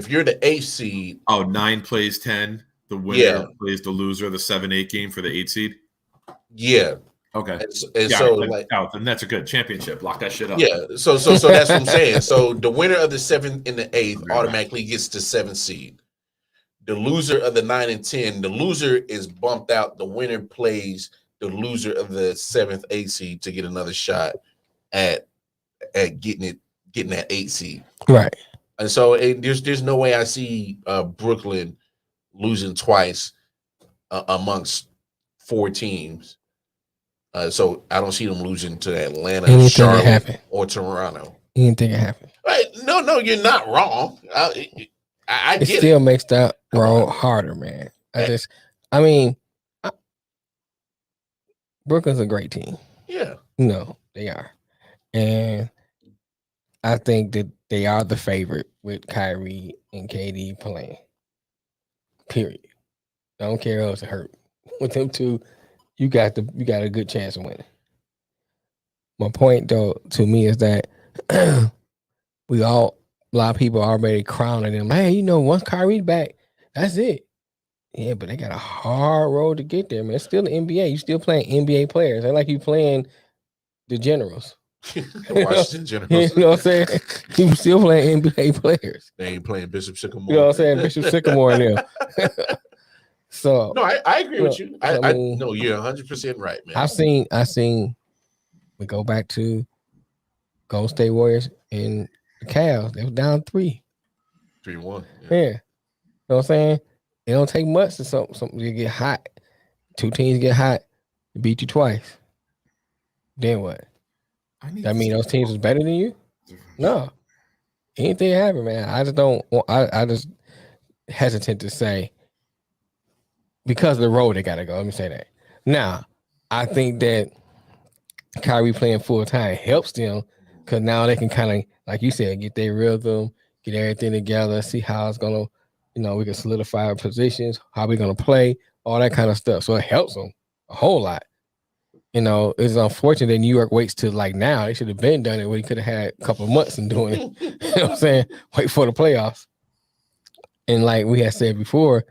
you're the 8th seed, 9 plays 10. The winner plays the loser of the 7-8 game for the 8 seed. Yeah. Okay. The Nets are good. Championship. Lock that shit up. Yeah. So that's what I'm saying. So the winner of the 7th and the 8th automatically gets the 7th seed. The loser of the 9 and 10, the loser is bumped out. The winner plays the loser of the 7th, 8th seed to get another shot at getting that 8th seed. Right. And so there's no way I see Brooklyn losing twice amongst 4 teams. So I don't see them losing to Atlanta, Charlotte, or Toronto. Anything can happen. Right? No, you're not wrong. I it get still makes that wrong harder, man. Brooklyn's a great team. Yeah. No, they are. And I think that they are the favorite with Kyrie and KD playing. Period. I don't care who else hurt. With them 2, you got a good chance of winning. My point, though, to me is that a lot of people are already crowning them. Hey, once Kyrie's back, that's it. Yeah, but they got a hard road to get there, man. It's still the NBA. You still playing NBA players. Ain't like you playing the Generals. Washington Generals. You know what I'm saying? You still playing NBA players. They ain't playing Bishop Sycamore. You know what I'm saying? Bishop Sycamore and them. So no, I agree with you. I know you're 100% right, man. I seen. We go back to Golden State Warriors and the Cavs. They were down 3-1. Yeah. You know what I'm saying? It don't take much to something to get hot. 2 teams get hot, beat you twice. Then what? I mean, those teams is better than you? No. Anything happen, man. I just don't. I just hesitant to say because of the road they gotta go. Let me say that. Now, I think that Kyrie playing full time helps them because now they can kind of, like you said, get their rhythm, get everything together, see how it's gonna. We can solidify our positions, how we're going to play, all that kind of stuff. So it helps them a whole lot. It's unfortunate that New York waits till like now. They should have been done it when he could have had a couple of months in doing it. You know what I'm saying? Wait for the playoffs. And like we had said before,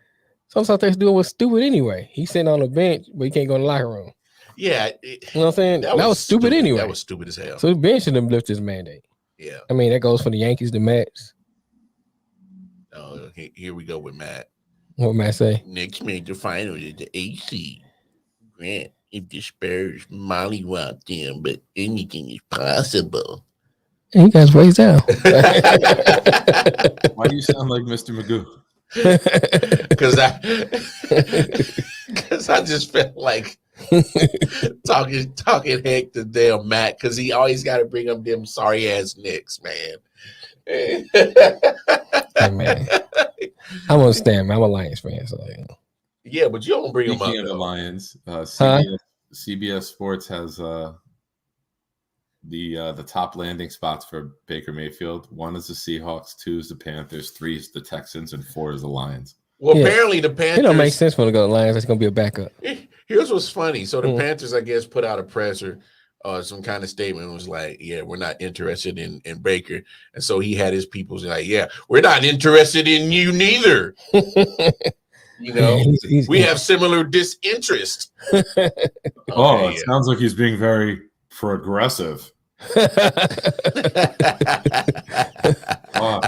some stuff they're doing was stupid anyway. He's sitting on the bench, but he can't go in the locker room. Yeah. You know what I'm saying? That was stupid anyway. That was stupid as hell. So the bench should have lifted his mandate. Yeah. I mean, that goes for the Yankees, the Mets. Oh, here we go with Matt. What Matt say? Next major final is the AC. Grant, if the Spurs mollywop them, but anything is possible. Hey, you guys raise down. Why do you sound like Mr. Magoo? Because I just felt like talking heck to damn Matt because he always got to bring up them sorry ass Knicks, man. Hey, man. I'm gonna stand, man. I'm a Lions fan, so Yeah, but you don't bring them up. Speaking of the Though. Lions, Huh? CBS Sports has the top landing spots for Baker Mayfield. 1 is the Seahawks, 2 is the Panthers, 3 is the Texans, and 4 is the Lions. Well, Yeah. apparently the Panthers. It don't make sense for them to go to Lions. It's gonna be a backup. Here's what's funny. So the Panthers, I guess, put out a presser, some kind of statement was like, "Yeah, we're not interested in Baker," and so he had his people like, "Yeah, we're not interested in you neither." You know, he's we have similar disinterest. It sounds like he's being very progressive.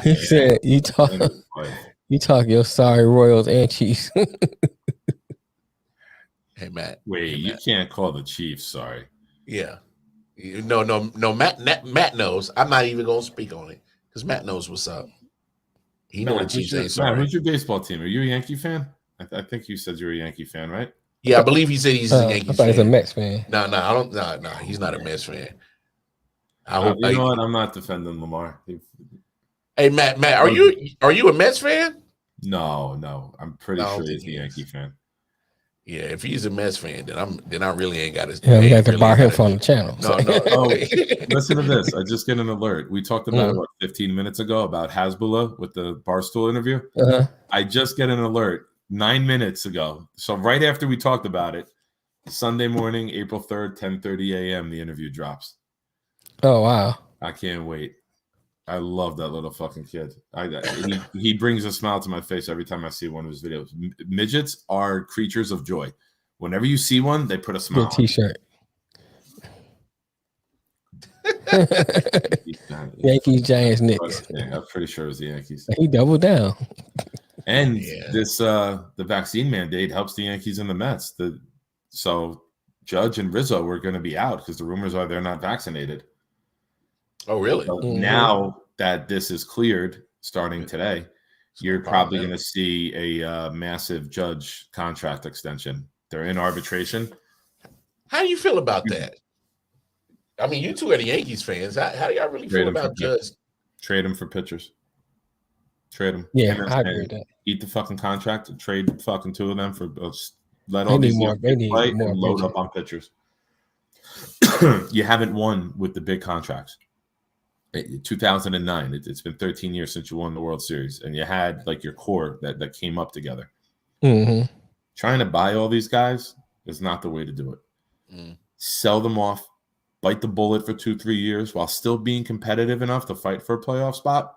He said, "You talk your sorry Royals and Chiefs." Hey Matt, wait, you can't call the Chiefs sorry. Yeah, no. Matt knows. I'm not even gonna speak on it because Matt knows what's up. He knows the Chiefs ain't sorry. Matt, who's your baseball team? Are you a Yankee fan? I think you said you're a Yankee fan, right? Yeah, I believe he said he's a Yankee fan. He's a Mets fan. No, I don't. No, he's not a Mets fan. I hope. You know what? I'm not defending Lamar. Hey, Matt, are you a Mets fan? No. I'm pretty sure he's a Yankee fan. Yeah, if he's a Mets fan, then I really ain't got his. Yeah, we got to bar him from the channel. No. Listen to this. I just get an alert. We talked about it 15 minutes ago about Hasbulla with the Barstool interview. I just get an alert 9 minutes ago. So right after we talked about it, Sunday morning, April 3rd, 10:30 a.m. the interview drops. Oh wow! I can't wait. I love that little fucking kid. He brings a smile to my face every time I see one of his videos. Midgets are creatures of joy. Whenever you see one, they put a smile. Good T-shirt. Yankees, Giants, Knicks. I'm pretty sure it was the Yankees. He doubled down. And this the vaccine mandate helps the Yankees and the Mets. So Judge and Rizzo were going to be out because the rumors are they're not vaccinated. Oh, really? So now that this is cleared starting today, you're probably going to see a massive Judge contract extension. They're in arbitration. How do you feel about that? I mean, you two are the Yankees fans. How do y'all really feel about Judge? Trade him for pitchers. Trade him. Yeah, I agree with that. Eat the fucking contract and trade fucking 2 of them for let all these more play and load up on pitchers. You haven't won with the big contracts. 2009. It's been 13 years since you won the World Series, and you had like your core that came up together. Trying to buy all these guys is not the way to do it. Sell them off, bite the bullet for 2-3 years while still being competitive enough to fight for a playoff spot.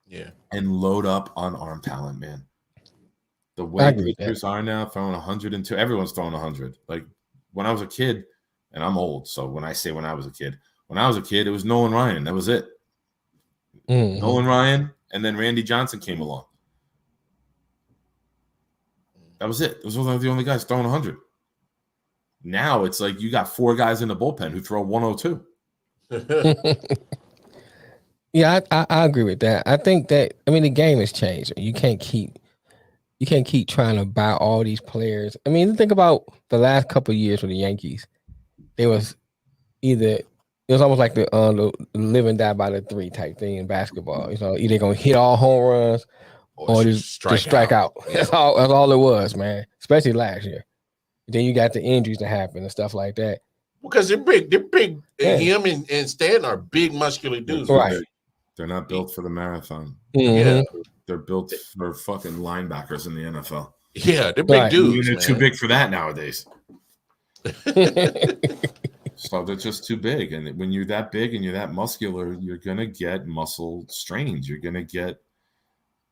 Yeah, and load up on arm talent, man. The way pitchers are now throwing 102, everyone's throwing 100. Like when I was a kid, and I'm old, so when I say when I was a kid, it was Nolan Ryan. That was it. Nolan Ryan, and then Randy Johnson came along. That was it. Those were the only guys throwing 100. Now it's like you got 4 guys in the bullpen who throw 102. Yeah, I agree with that. I think that the game has changed. You can't keep trying to buy all these players. I mean, think about the last couple of years with the Yankees. It was almost like the live and die by the 3 type thing in basketball. You know, either gonna hit all home runs or just strike out. Yeah. That's all it was, man. Especially last year. Then you got the injuries that happen and stuff like that. Because they're big. Yeah. Him and Stan are big, muscular dudes. Right. They're not built for the marathon. Yeah. They're built for fucking linebackers in the NFL. Yeah, they're big dudes. They're too big for that nowadays. So they're just too big. And when you're that big and you're that muscular, you're going to get muscle strains. You're going to get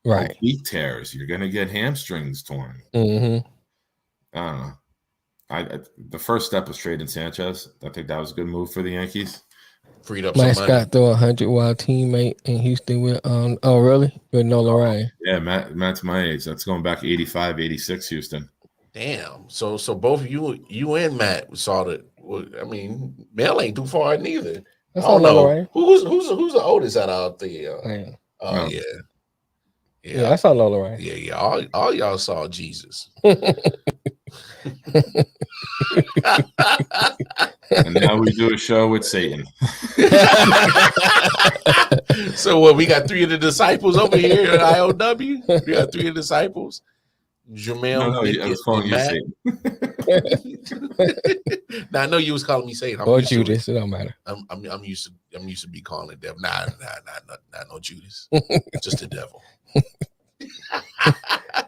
oblique tears. You're going to get hamstrings torn. I don't know. The first step was trading Sanchez. I think that was a good move for the Yankees. Freed up Mike some Scott threw 100 while teammate in Houston with with Nolan Ryan. Yeah, Matt's my age. That's going back 85, 86 Houston. Damn. So both you and Matt saw that. I mean, Mel ain't too far neither. I don't know who's the oldest out there. Yeah, I saw Lola Ryan. Yeah. All y'all saw Jesus. And now we do a show with Satan. So what? We got 3 of the disciples over here at I.O.W. We got 3 of the disciples. Jamel, No, Nick, I was calling you Matt. Satan. Now I know you was calling me Satan. Or Judas, it don't matter. I'm used to be calling the devil. Nah, no Judas. Just the devil.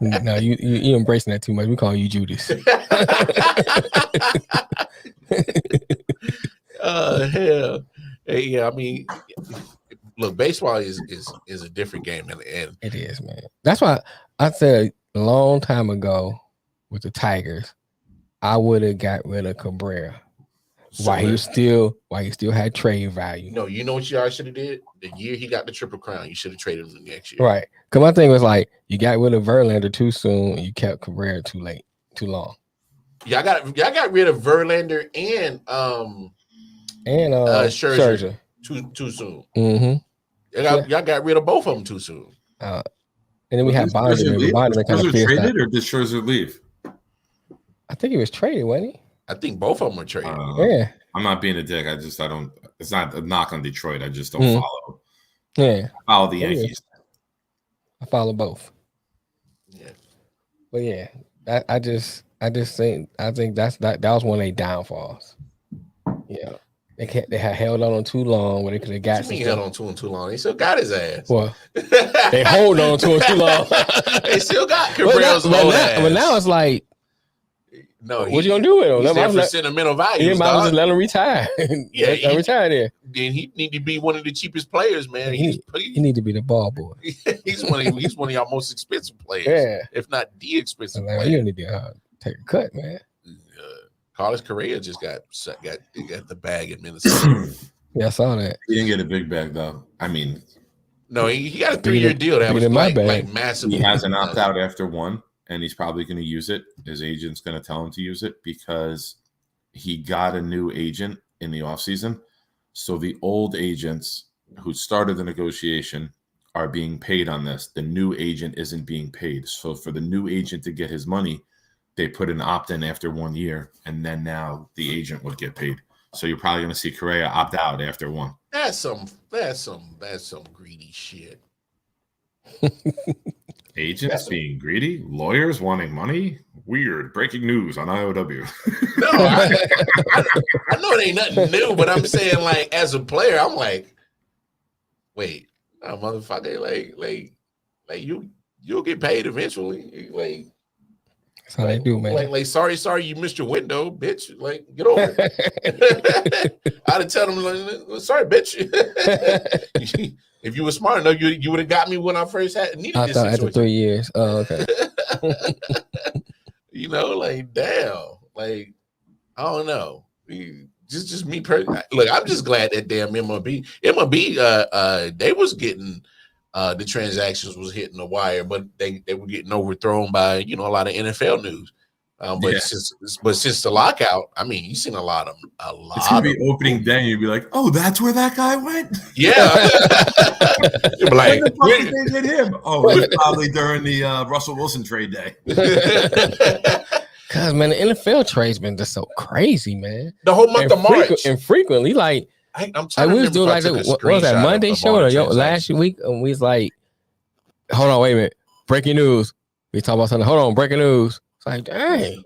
No, you embracing that too much. We call you Judas. Hell. Hey, yeah, I mean, look, baseball is a different game, and it is, man. That's why I said a long time ago with the Tigers, I would have got rid of Correa. While he still had trade value. No, you know what you should have did? The year he got the Triple Crown, you should have traded him the next year. Right. Because my thing was like, you got rid of Verlander too soon, and you kept Correa too long. Yeah, I got rid of Verlander and Scherzer too soon. Mm-hmm. Y'all got rid of both of them too soon. And then we had Bondiman. Bondiman kind of traded, or did Scherzer leave? I think he was traded, wasn't he? I think both of them were traded. Yeah. I'm not being a dick. I don't. It's not a knock on Detroit. I just don't follow. Yeah. I follow the Yankees. I follow both. Yeah. But yeah, I just think that was one of their downfalls. Yeah. They had held on too long when they could have got some. Held on to him too long. They still got his ass. Well, they hold on to him too long. They still got Correa's old ass. But now it's like, no, what you gonna do with him? He's there for sentimental value. You might just let him retire. Yeah, he retire there. Then he need to be one of the cheapest players, man. He need to be the ball boy. he's one of y'all most expensive players. Yeah, if not the expensive player. You need to take a cut, man. Carlos Correa just got the bag in Minnesota. Yeah, I saw that. He didn't get a big bag though. I mean, no, he got a 3-year deal that was like massive. He has an opt out after one. And he's probably going to use it. His agent's going to tell him to use it because he got a new agent in the offseason. So the old agents who started the negotiation are being paid on this. The new agent isn't being paid. So for the new agent to get his money, they put an opt-in after 1 year, and then now the agent would get paid. So you're probably going to see Correa opt out after one. That's some greedy shit. Agents being greedy, lawyers wanting money. Weird. Breaking news on I.O.W. No, I know it ain't nothing new, but I'm saying, like, as a player, I'm like, wait, no, motherfucker, like you'll get paid eventually. Like, that's how they do, man. Like, sorry, you missed your window, bitch. Like, get over it. I'd have tell them, like, sorry, bitch. If you were smart enough, you would have got me when I first needed this situation. After 3 years. Oh, okay. You know, like, damn. Like, I don't know. Just me personally. Look, I'm just glad that damn MLB, they was getting the transactions was hitting the wire, but they were getting overthrown by, a lot of NFL news. Since the lockout, I mean, you've seen a lot. It's gonna be opening day. You'd be like, "Oh, that's where that guy went." Yeah. Like, when the fuck did they get him? Oh, it was probably during the Russell Wilson trade day. Cause man, the NFL trade's been just so crazy, man. The whole month of March, and frequently, like I'm trying to we was doing like what was that Monday show or last week, and we was like, "Hold on, wait a minute, breaking news." We talk about something. Hold on, breaking news. It's like, dang.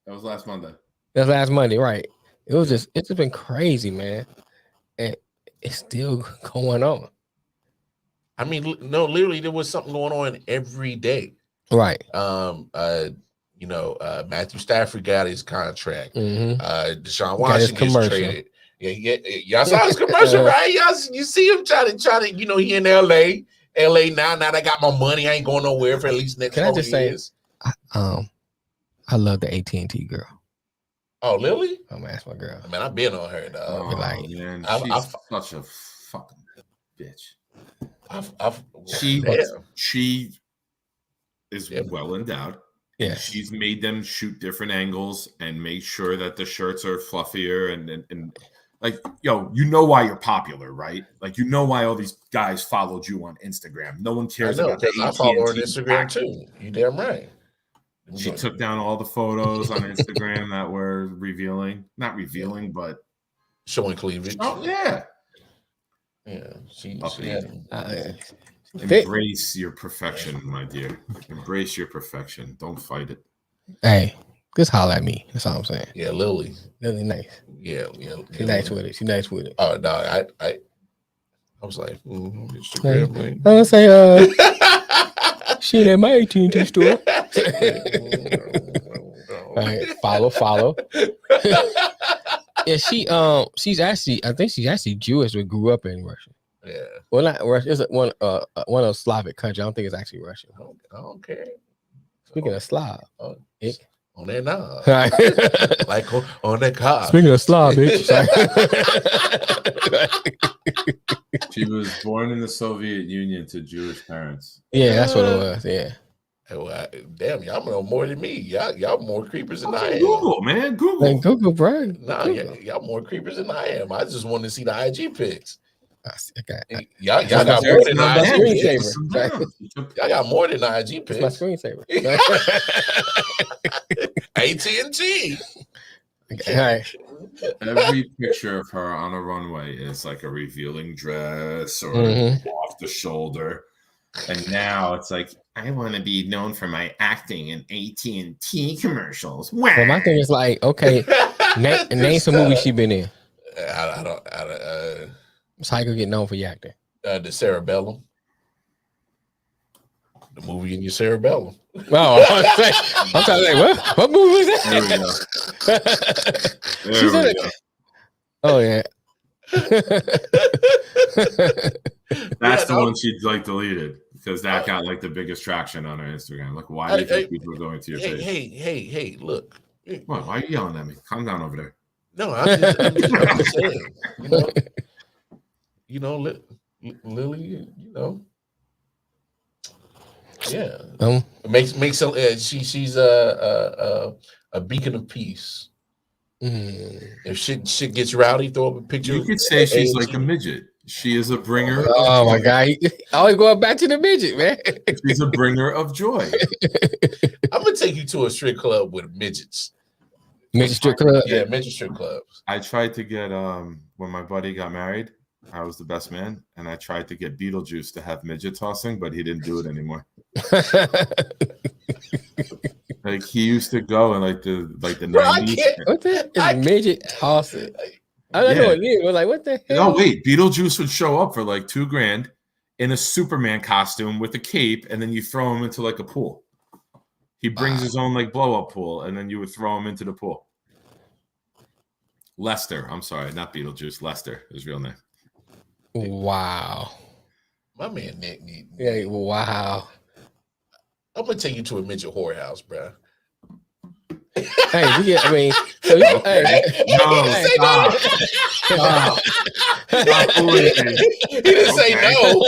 That was last Monday. That was last Monday, right? It's just been crazy, man. And it's still going on. I mean, no, literally there was something going on every day. Right. Matthew Stafford got his contract. Mm-hmm. Deshaun Watson gets traded. Yeah, y'all saw his commercial, right? You see him trying to, he in LA now they got my money. I ain't going nowhere for at least next 4 years. I love the AT&T girl. Oh, Lily? I'm gonna ask my girl. Man, I've been on her, dog. Oh, man, she's such a fucking bitch. She is well endowed. Yeah, she's made them shoot different angles and make sure that the shirts are fluffier and like, you know why you're popular, right? Like, you know why all these guys followed you on Instagram. No one cares about that. I follow her on Instagram too. You damn right. She took down all the photos on Instagram that were not revealing, but showing cleavage. Oh yeah. Yeah. She embrace your perfection, my dear. Embrace your perfection. Don't fight it. Hey, just holler at me. That's all I'm saying. Yeah, Lily. Lily nice. Yeah. She nice with it. She nice with it. Oh no, I was like, Instagram. I was say, she at my AT&T store. All right, follow. Yeah, she's actually, I think she's actually Jewish, but grew up in Russia. Yeah. Well, not Russia. It's one of those Slavic countries. I don't think it's actually Russian. I don't care. Speaking of Slav, on that knob. Like on that car. Speaking of Slav, bitch. She was born in the Soviet Union to Jewish parents. Yeah, that's what it was. Yeah. Damn, y'all know more than me. Y'all more creepers than I am. Google, man. Google. Man, Google, bro. Nah, y'all more creepers than I am. I just want to see the IG pics. Okay. Y'all got more than the IG pics. Screensaver. Y'all got more than the IG pics. My screensaver. AT&T. Okay. Every picture of her on a runway is like a revealing dress or off the shoulder. And now it's like, I want to be known for my acting in AT&T commercials. Well, my thing is like, okay, name some movies she been in. I don't. That's how you gonna get known for your acting. The Cerebellum. The movie in your cerebellum. Oh, I'm trying to say, what movie was that? There we go. Oh yeah. That's the one she'd like deleted because that got like the biggest traction on her Instagram. Like, why do you think people are going to your page? Hey, look. What? Why are you yelling at me? Calm down over there. No, I'm just saying. Lily, yeah. Makes she's a beacon of peace. If shit gets rowdy, throw up a picture. You could say she's like a midget. She is a bringer. Oh my god! Always going back to the midget, man. She's a bringer of joy. I'm gonna take you to a strip club with midgets. Midget strip club. Yeah, midget strip clubs. I tried to get when my buddy got married. I was the best man, and I tried to get Beetlejuice to have midget tossing, but he didn't do it anymore. Like he used to go in like the 90s. What the is midget tossing? I don't know what it is. We're like, what the hell? No, wait. Beetlejuice would show up for like $2,000 in a Superman costume with a cape, and then you throw him into like a pool. He brings his own like blow up pool, and then you would throw him into the pool. Lester, I'm sorry, not Beetlejuice. Lester, his real name. Wow. My man Nick. Yeah. Wow. I'm gonna take you to a midget whorehouse, bro. Hey, I mean, so hey, no, stop. He didn't say no.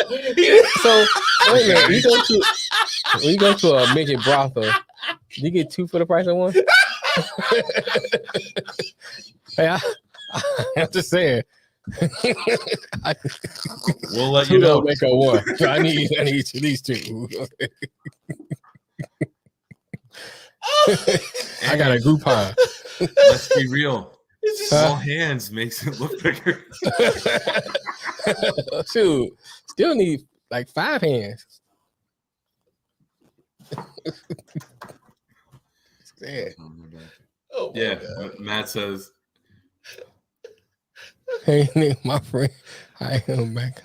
So wait a minute, when you go to a midget brothel, you get 2 for the price of 1. Hey, I'm just saying. We'll let you know. Make a 1. So I need these 2. I got a Groupon. Let's be real. Small hands makes it look bigger. Shoot, still need like 5 hands. Yeah, Matt says. Hey, my friend, I am back.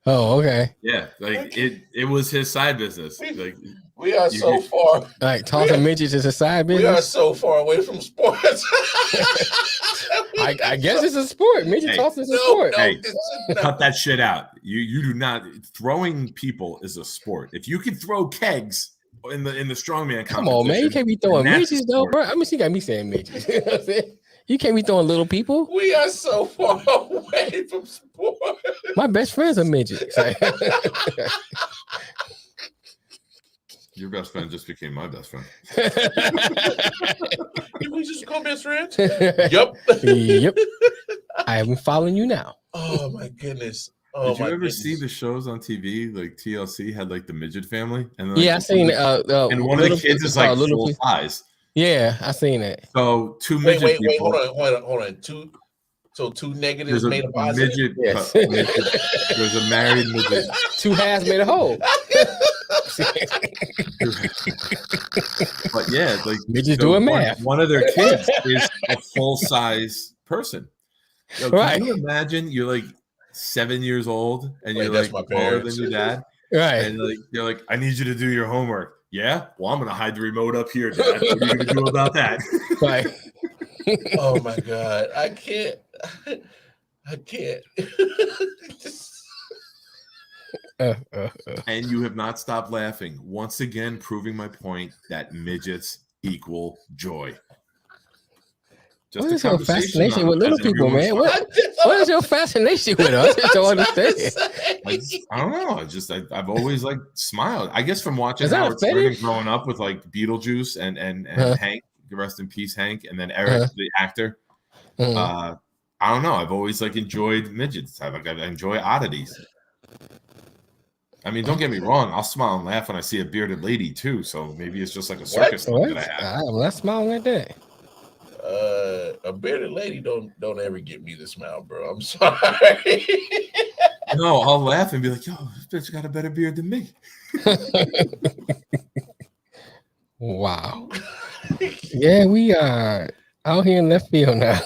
Oh, okay. Yeah, like it was his side business. Like we are so far. Like tossing midgets is a side business. We are so far away from sports. I guess it's a sport. Midget tossing is a sport. Hey, cut that shit out. You do not. Throwing people is a sport. If you can throw kegs in the strongman competition, come on, man, you can't be throwing midgets though, bro. I mean, she got me saying midgets. You know what I'm saying? You can't be throwing little people. We are so far away from sports. My best friend's a midget. Your best friend just became my best friend. Did we just become best friends? Yep. Yep. I am following you now. Oh my goodness. Oh, Did you my ever goodness. see the shows on TV? Like TLC had like the midget family, and then, Yeah, I seen it. and one of the kids is like full size. Yeah, I seen it. So two Wait, midget people. hold on. Two negatives There's a made a positive. midget. Yes. There's a married midget. Two halves made a whole. But yeah, like midgets doing math. One of their kids is a full size person. Yo, can Right. you imagine you're like 7 years old and Wait, you're that's like my taller parents. than your dad, Right. and like you're like, I need you to do your homework. Yeah, well, I'm gonna hide the remote up here, Dad. What are you gonna do about that? Right. Oh my God, I can't. And you have not stopped laughing. Once again, proving my point that midgets equal joy. What is your fascination with little people, man? What is your fascination with us? I don't understand. I don't know. I've always like smiled. I guess from watching Howard Stern and growing up with like Beetlejuice and Hank, rest in peace, Hank, and then Eric, the actor. I don't know. I've always like enjoyed midgets. I enjoy oddities. I mean, don't get me wrong. I'll smile and laugh when I see a bearded lady too. So maybe it's just like a circus thing that I have. I'm not smiling like that. A bearded lady don't ever get me to smile, bro. I'm sorry. No, I'll laugh and be like, yo, this bitch got a better beard than me. Wow. Yeah, we are out here in left field now.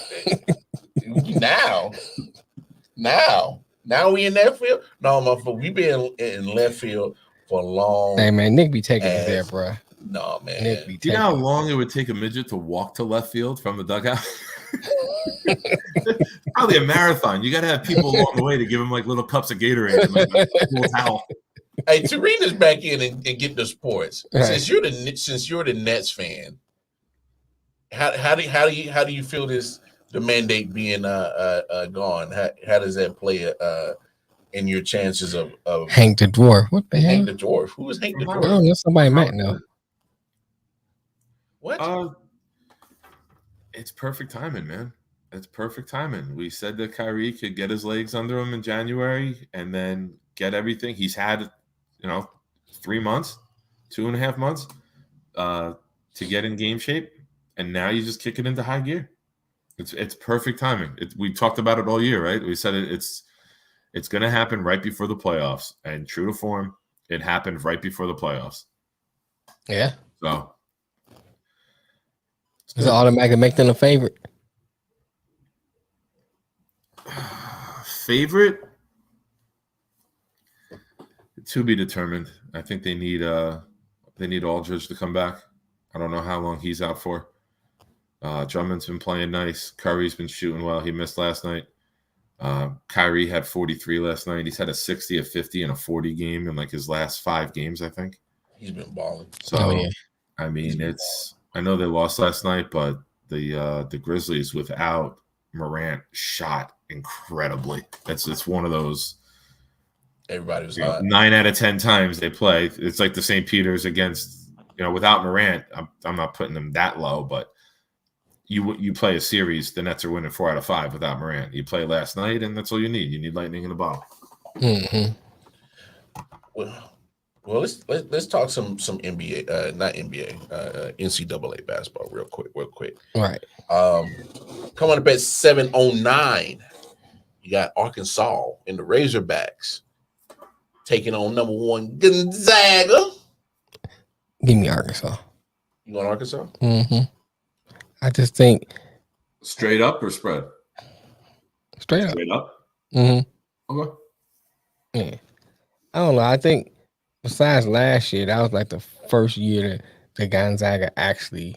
Now we in left field? No, motherfucker, we been in left field for a long. Hey man, Nick be taking it there, bro. No, man. Nick be Do you know how long it would take a midget to walk to left field from the dugout? Probably a marathon. You got to have people along the way to give them like little cups of Gatorade and like a little towel. Hey, Tarina's back in and get the sports. Right. Since you're the Nets fan, how do you feel the mandate being gone? How does that play in your chances of Hank the Dwarf? What the hell? Hank the Dwarf? Who is Hank the Dwarf? I don't know. Somebody might know. What? It's perfect timing, man. It's perfect timing. We said that Kyrie could get his legs under him in January and then get everything. He's had, 3 months, 2.5 months to get in game shape. And now you just kick it into high gear. It's perfect timing. We talked about it all year, right? We said it's going to happen right before the playoffs. And true to form, it happened right before the playoffs. Yeah. So. Does it automatically make them a favorite? Favorite? To be determined. I think they need Aldridge to come back. I don't know how long he's out for. Drummond's been playing nice. Curry's been shooting well. He missed last night. Kyrie had 43 last night. He's had a 60, a 50, and a 40 game in like his last 5 games, I think. He's been balling. So, yeah. I mean, I know they lost last night, but the Grizzlies without Morant shot incredibly. It's one of those. Everybody was hot. 9 out of 10 times they play. It's like the St. Peter's against, without Morant. I'm not putting them that low, but you play a series, the Nets are winning 4 out of 5 without Morant. You play last night, and that's all you need. You need lightning in the bottle. Mm-hmm. Well, let's talk some NBA, not NBA, NCAA basketball real quick. All right. Coming up at 7:09, you got Arkansas and the Razorbacks taking on number 1 Gonzaga. Give me Arkansas. You want Arkansas? Mm-hmm. I just think straight up or spread? Straight up. Straight up. Mm-hmm. Okay. Yeah. I don't know. I think besides last year, that was like the first year that the Gonzaga actually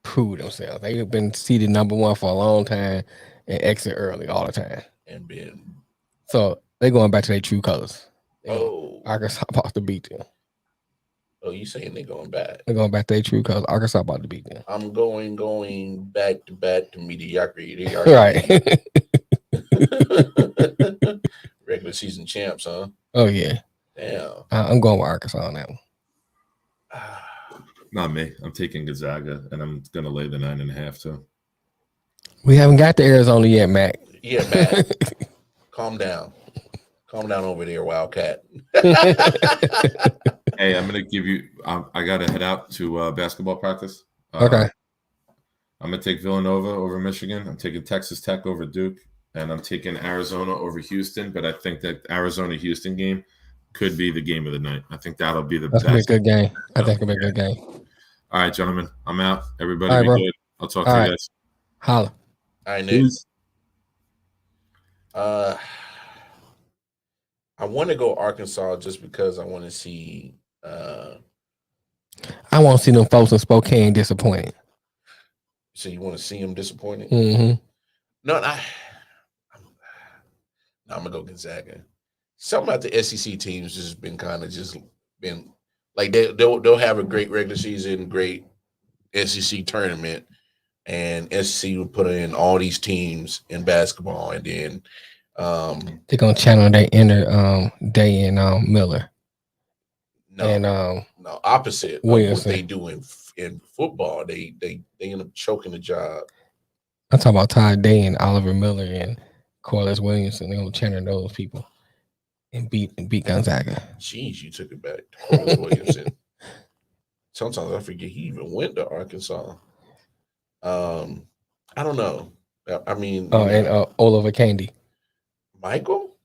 proved themselves. They've been seeded number 1 for a long time and exit early all the time. So they're going back to their true colors. Arkansas about to beat them. Oh, you saying they're going back? They're going back to their true colors. Arkansas about to beat them. I'm going back to mediocrity. Right. Regular season champs, huh? Oh, yeah. Damn. I'm going with Arkansas on that one. Not me. I'm taking Gonzaga, and I'm going to lay the 9.5 too. We haven't got to Arizona yet, Mac. Yeah, Mac. Calm down. Calm down over there, Wildcat. Hey, I'm gonna give you. I gotta head out to basketball practice. Okay. I'm gonna take Villanova over Michigan. I'm taking Texas Tech over Duke, and I'm taking Arizona over Houston. But I think that Arizona-Houston game could be the game of the night. I think that'll be the That's best. gonna be a good game. I think it'll be a good game. All right, gentlemen, I'm out. Everybody All right, be bro. good. I'll talk All to right. you guys. Holla. All right, Nick. Peace. I want to go Arkansas just because I want to see. I want to see them folks in Spokane disappointed. So you want to see them disappointed? Mm-hmm. No, I'm gonna go Gonzaga. Something about the SEC teams just been kind of just been like they'll have a great regular season, great SEC tournament, and SEC will put in all these teams in basketball, and then They're gonna channel their inner Day and Miller. no, And no, opposite of Williamson. what they do in football. They end up choking the job. I'm talking about Todd Day and Oliver Miller and Corliss Williamson. They're gonna channel those people and beat Gonzaga. Jeez, you took it back. Corliss Williamson. Sometimes I forget he even went to Arkansas. I don't know. I mean, And Oliver Candy. Michael?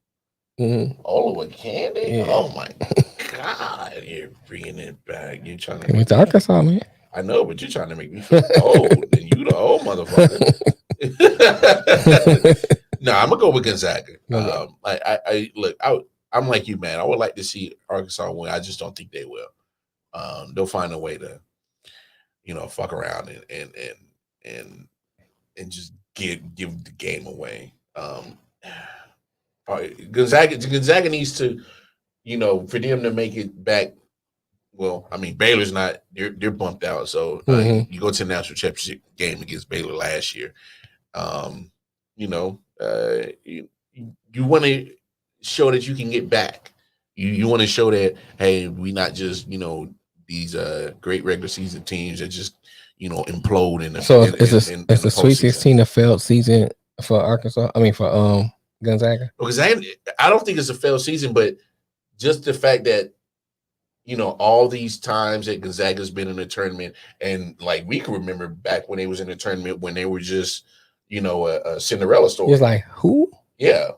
Mm-hmm. Oliver Candy? Yeah. Oh my God. You're bringing it back. You're trying to He went to Arkansas, man. I know, but you're trying to make me feel old. And you the old motherfucker. No, I'm gonna go with Gonzaga. Okay. I'm like you, man. I would like to see Arkansas win. I just don't think they will. They'll find a way to, fuck around and just give the game away. Gonzaga needs to, for them to make it back. Well, I mean, Baylor's not. They're bumped out. So you go to the national championship game against Baylor last year. You want to show that you can get back. You want to show that, hey, we not just these great regular season teams that just implode in the. So it's the Sweet 16 a failed season for Arkansas. I mean for Gonzaga. Because I don't think it's a failed season, but just the fact that all these times that Gonzaga's been in the tournament, and like we can remember back when they was in the tournament when they were just a Cinderella story. It's like who? Yeah.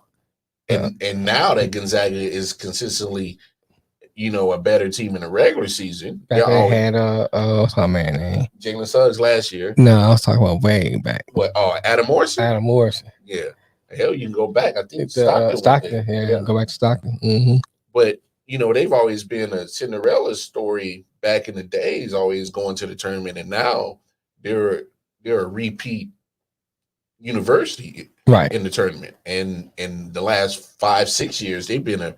And now that Gonzaga is consistently, a better team in the regular season. Back they had what's my man name? Jalen Suggs last year. No, I was talking about way back. What? Oh, Adam Morrison. Adam Morrison. Yeah. Hell, you can go back. I think Stockton. Yeah, go back to Stockton. Mm-hmm. But they've always been a Cinderella story back in the days, always going to the tournament, and now they're a repeat university right in the tournament. And in the last 5-6 years, they've been a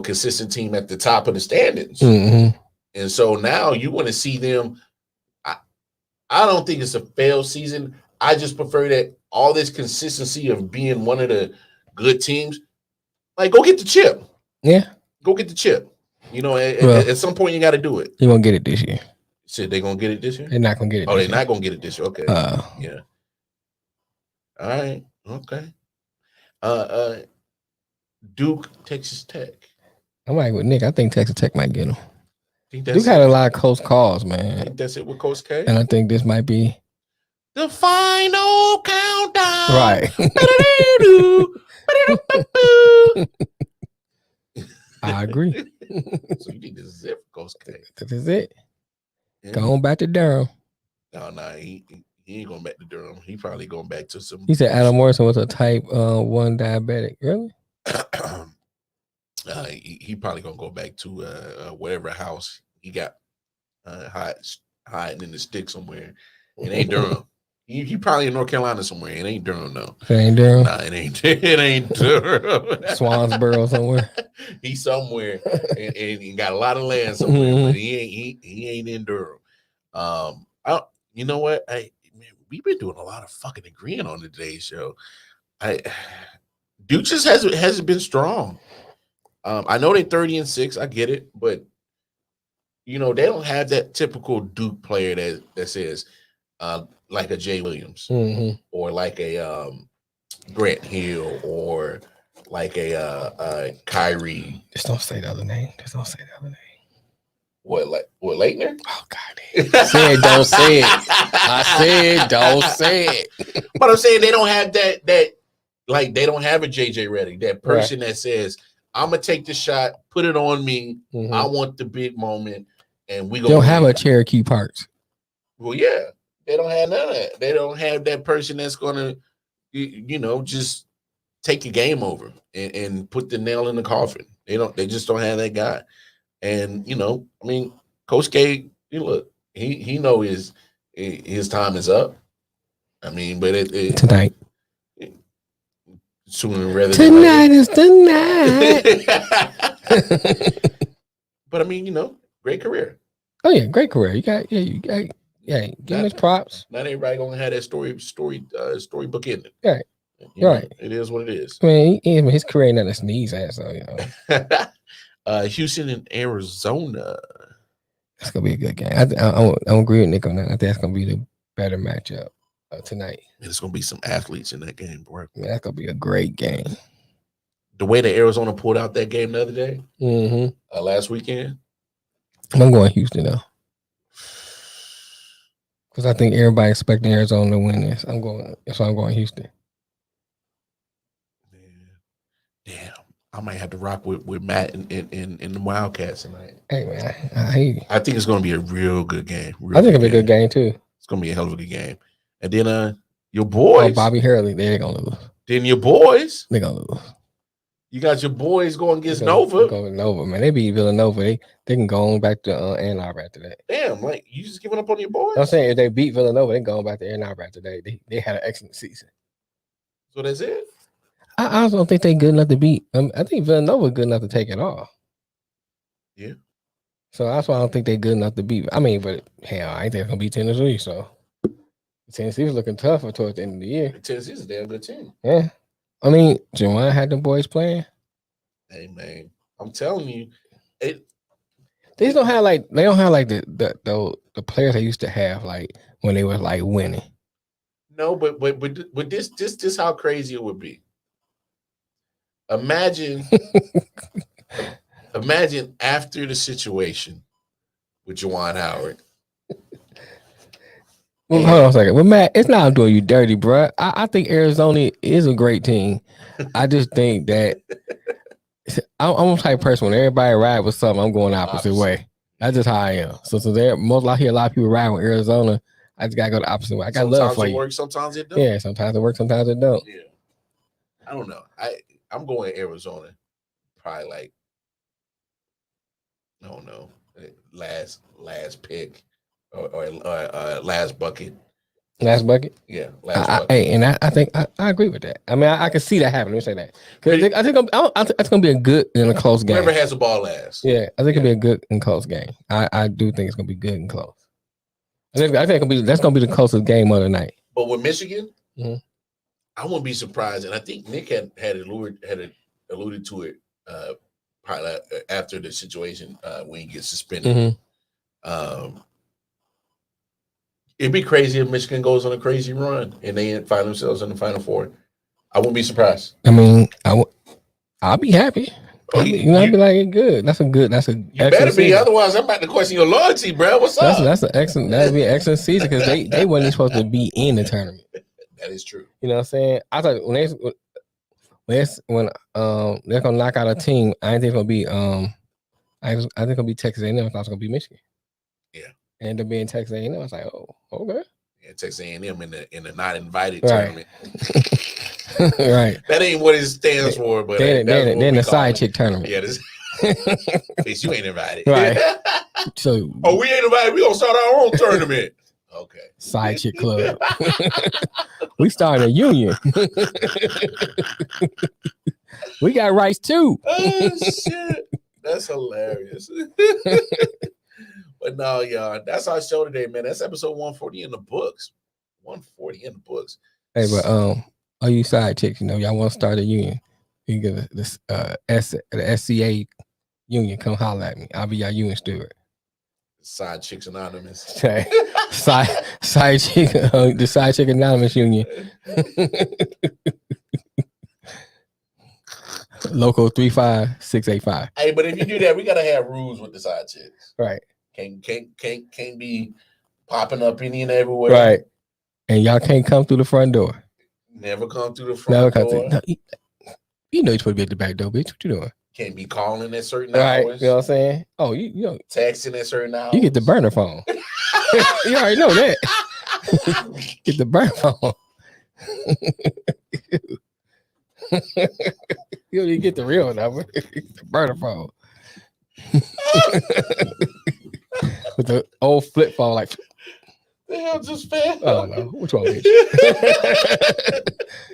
consistent team at the top of the standings. Mm-hmm. And so now you want to see them. I don't think it's a failed season. I just prefer that all this consistency of being one of the good teams, like go get the chip. Yeah. Go get the chip. At some point you got to do it. You won't get it this year. Said they're gonna get it this year? They're not gonna get it. Oh, they're not gonna get it this year. Okay. Yeah. All right. Okay. Duke, Texas Tech. I'm like with Nick. I think Texas Tech might get them. Duke had a lot of close calls, man. I think that's it with Coach K. And I think this might be the final countdown. Right. I agree. So you think this is it for Coach K? This is it. Yeah. Going back to Durham. No, he ain't going back to Durham. He probably going back to some. He said Adam Morrison was a type 1 diabetic. Really? He probably gonna go back to whatever house he got hiding in the stick somewhere. It ain't Durham. He probably in North Carolina somewhere. It ain't Durham, no. It ain't Durham? Nah, it ain't Durham. Swansboro somewhere. He's somewhere and he got a lot of land somewhere, but he ain't in Durham. You know what? We've been doing a lot of fucking agreeing on today's show. Duke just hasn't been strong. I know they're 30-6. I get it, but they don't have that typical Duke player that says like a Jay Williams or like a Grant Hill or like a Kyrie. Just don't say the other name. What Leitner? Oh God! I said don't say it. I said don't say it. But I'm saying they don't have that like they don't have a JJ Redick, that person that says, I'm gonna take the shot, put it on me. Mm-hmm. I want the big moment, and we don't have a Cherokee Parks. Well, yeah, they don't have none of that. They don't have that person that's gonna, just take a game over and put the nail in the coffin. They just don't have that guy. And I mean, Coach K, look, he know his time is up. I mean, but tonight. Sooner rather tonight is the night. But I mean, great career. Oh yeah, great career. You got give him his props. Not everybody gonna have that storybook ending. Right. Right. It is what it is. I mean, his career ain't nothing to sneeze at, so Houston and Arizona. That's gonna be a good game. I don't agree with Nick on that. I think that's gonna be the better matchup tonight. There's gonna be some athletes in that game, bro. Man, that's gonna be a great game. The way that Arizona pulled out that game the other day, last weekend. I'm going Houston though, because I think everybody expecting Arizona to win this. I'm going Houston. Damn, I might have to rock with Matt in the Wildcats tonight. Hey man, I hate you. I think it's going to be a real good game. I think it'll be a good game too. It's going to be a hell of a good game. And then your boys, Bobby Hurley, they're gonna lose. Then your boys, they're gonna lose. You got your boys going against Nova. Going Nova, man. They beat Villanova. They can go on back to Ann Arbor after that. Damn, like you just giving up on your boys? I'm saying if they beat Villanova, they going back to Ann Arbor after that. They had an excellent season. So that's it. I also don't think they're good enough to beat. I think Villanova good enough to take it off. Yeah. So that's why I don't think they're good enough to beat. I mean, but hell, I ain't think they're gonna beat Tennessee. So Tennessee was looking tougher towards the end of the year. Tennessee's a damn good team. Yeah. I mean, Juwan had the boys playing. Hey man, I'm telling you, they don't have like the players they used to have like when they were like winning. No, but this how crazy it would be. Imagine after the situation with Juwan Howard. Well, hold on a second. Well, Matt, it's not doing you dirty, bro. I think Arizona is a great team. I just think that I'm the type of person when everybody ride with something, I'm going the opposite way. That's just how I am. So there I hear a lot of people ride with Arizona. I just gotta go the opposite way. I got love for you. Sometimes it works, sometimes it don't. Yeah, sometimes it works, sometimes it don't. Yeah, I don't know. I'm going Arizona. Probably like I don't know, last pick or last bucket. Last bucket? Yeah, last bucket. Hey, and I think I agree with that. I mean, I can see that happening. Let me say that. Because I think it's going to be a good and a close game. Whoever has the ball last. Yeah, I think it'll be a good and close game. I do think it's going to be good and close. I think that's going to be the closest game of the night. But with Michigan, I wouldn't be surprised. And I think Nick had alluded to it probably after the situation when he gets suspended. It'd be crazy if Michigan goes on a crazy run and they find themselves in the Final Four. I wouldn't be surprised. I mean, I'll be happy. I'll be like, good. That's a. You better be, otherwise I'm about to question your loyalty, bro. What's up? That's an excellent. That'd be an excellent season because they wasn't supposed to be in the tournament. That is true. You know what I'm saying? I thought when they're gonna knock out a team, I didn't think it's gonna be I think it's gonna be Texas A&M. I thought it was gonna be Michigan. Yeah. And ended up being Texas A&M. I was like, oh, okay. Yeah, Texas A&M in the not invited tournament. Right. That ain't what it stands for, but then the side chick tournament. Yeah, this at you ain't invited. Right. So we ain't invited. We gonna start our own tournament. Okay. Side chick club. We started a union. We got rights too. Oh shit. That's hilarious. But no, y'all, that's our show today, man. That's episode 140 in the books. 140 in the books. Hey, but all you side chicks, y'all want to start a union? You get the SCA union. Come holler at me. I'll be your union steward. Side Chicks Anonymous. Okay. Side chick, the Side Chick Anonymous union. Local 35685. Hey, but if you do that, we gotta have rules with the side chicks. Right. Can't be popping up any and everywhere. Right. And y'all can't come through the front door. Never come through the front door. No, you know you're supposed to be at the back door, bitch. What you doing? Can't be calling at certain Right. hours. You know what I'm saying? Oh, you know, Texting at certain hours. you get the burner phone. You already know that. Get the burner phone. You don't even get the real number. The burner phone. With the old flip phone, like, The hell just fell. oh no, which one, bitch?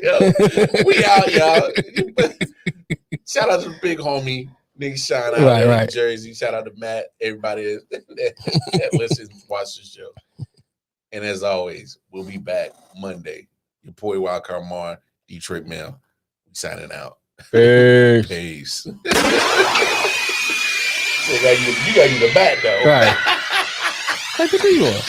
Yo, we out, y'all. Shout out to the big homie, Nick Shine out there in Jersey. Shout out to Matt, everybody that listens and watches the show. And as always, we'll be back Monday. Your boy Wildcard Mar, Detroit Mail. We signing out. Peace. Peace. So you got you the bat though. Right. What you doing?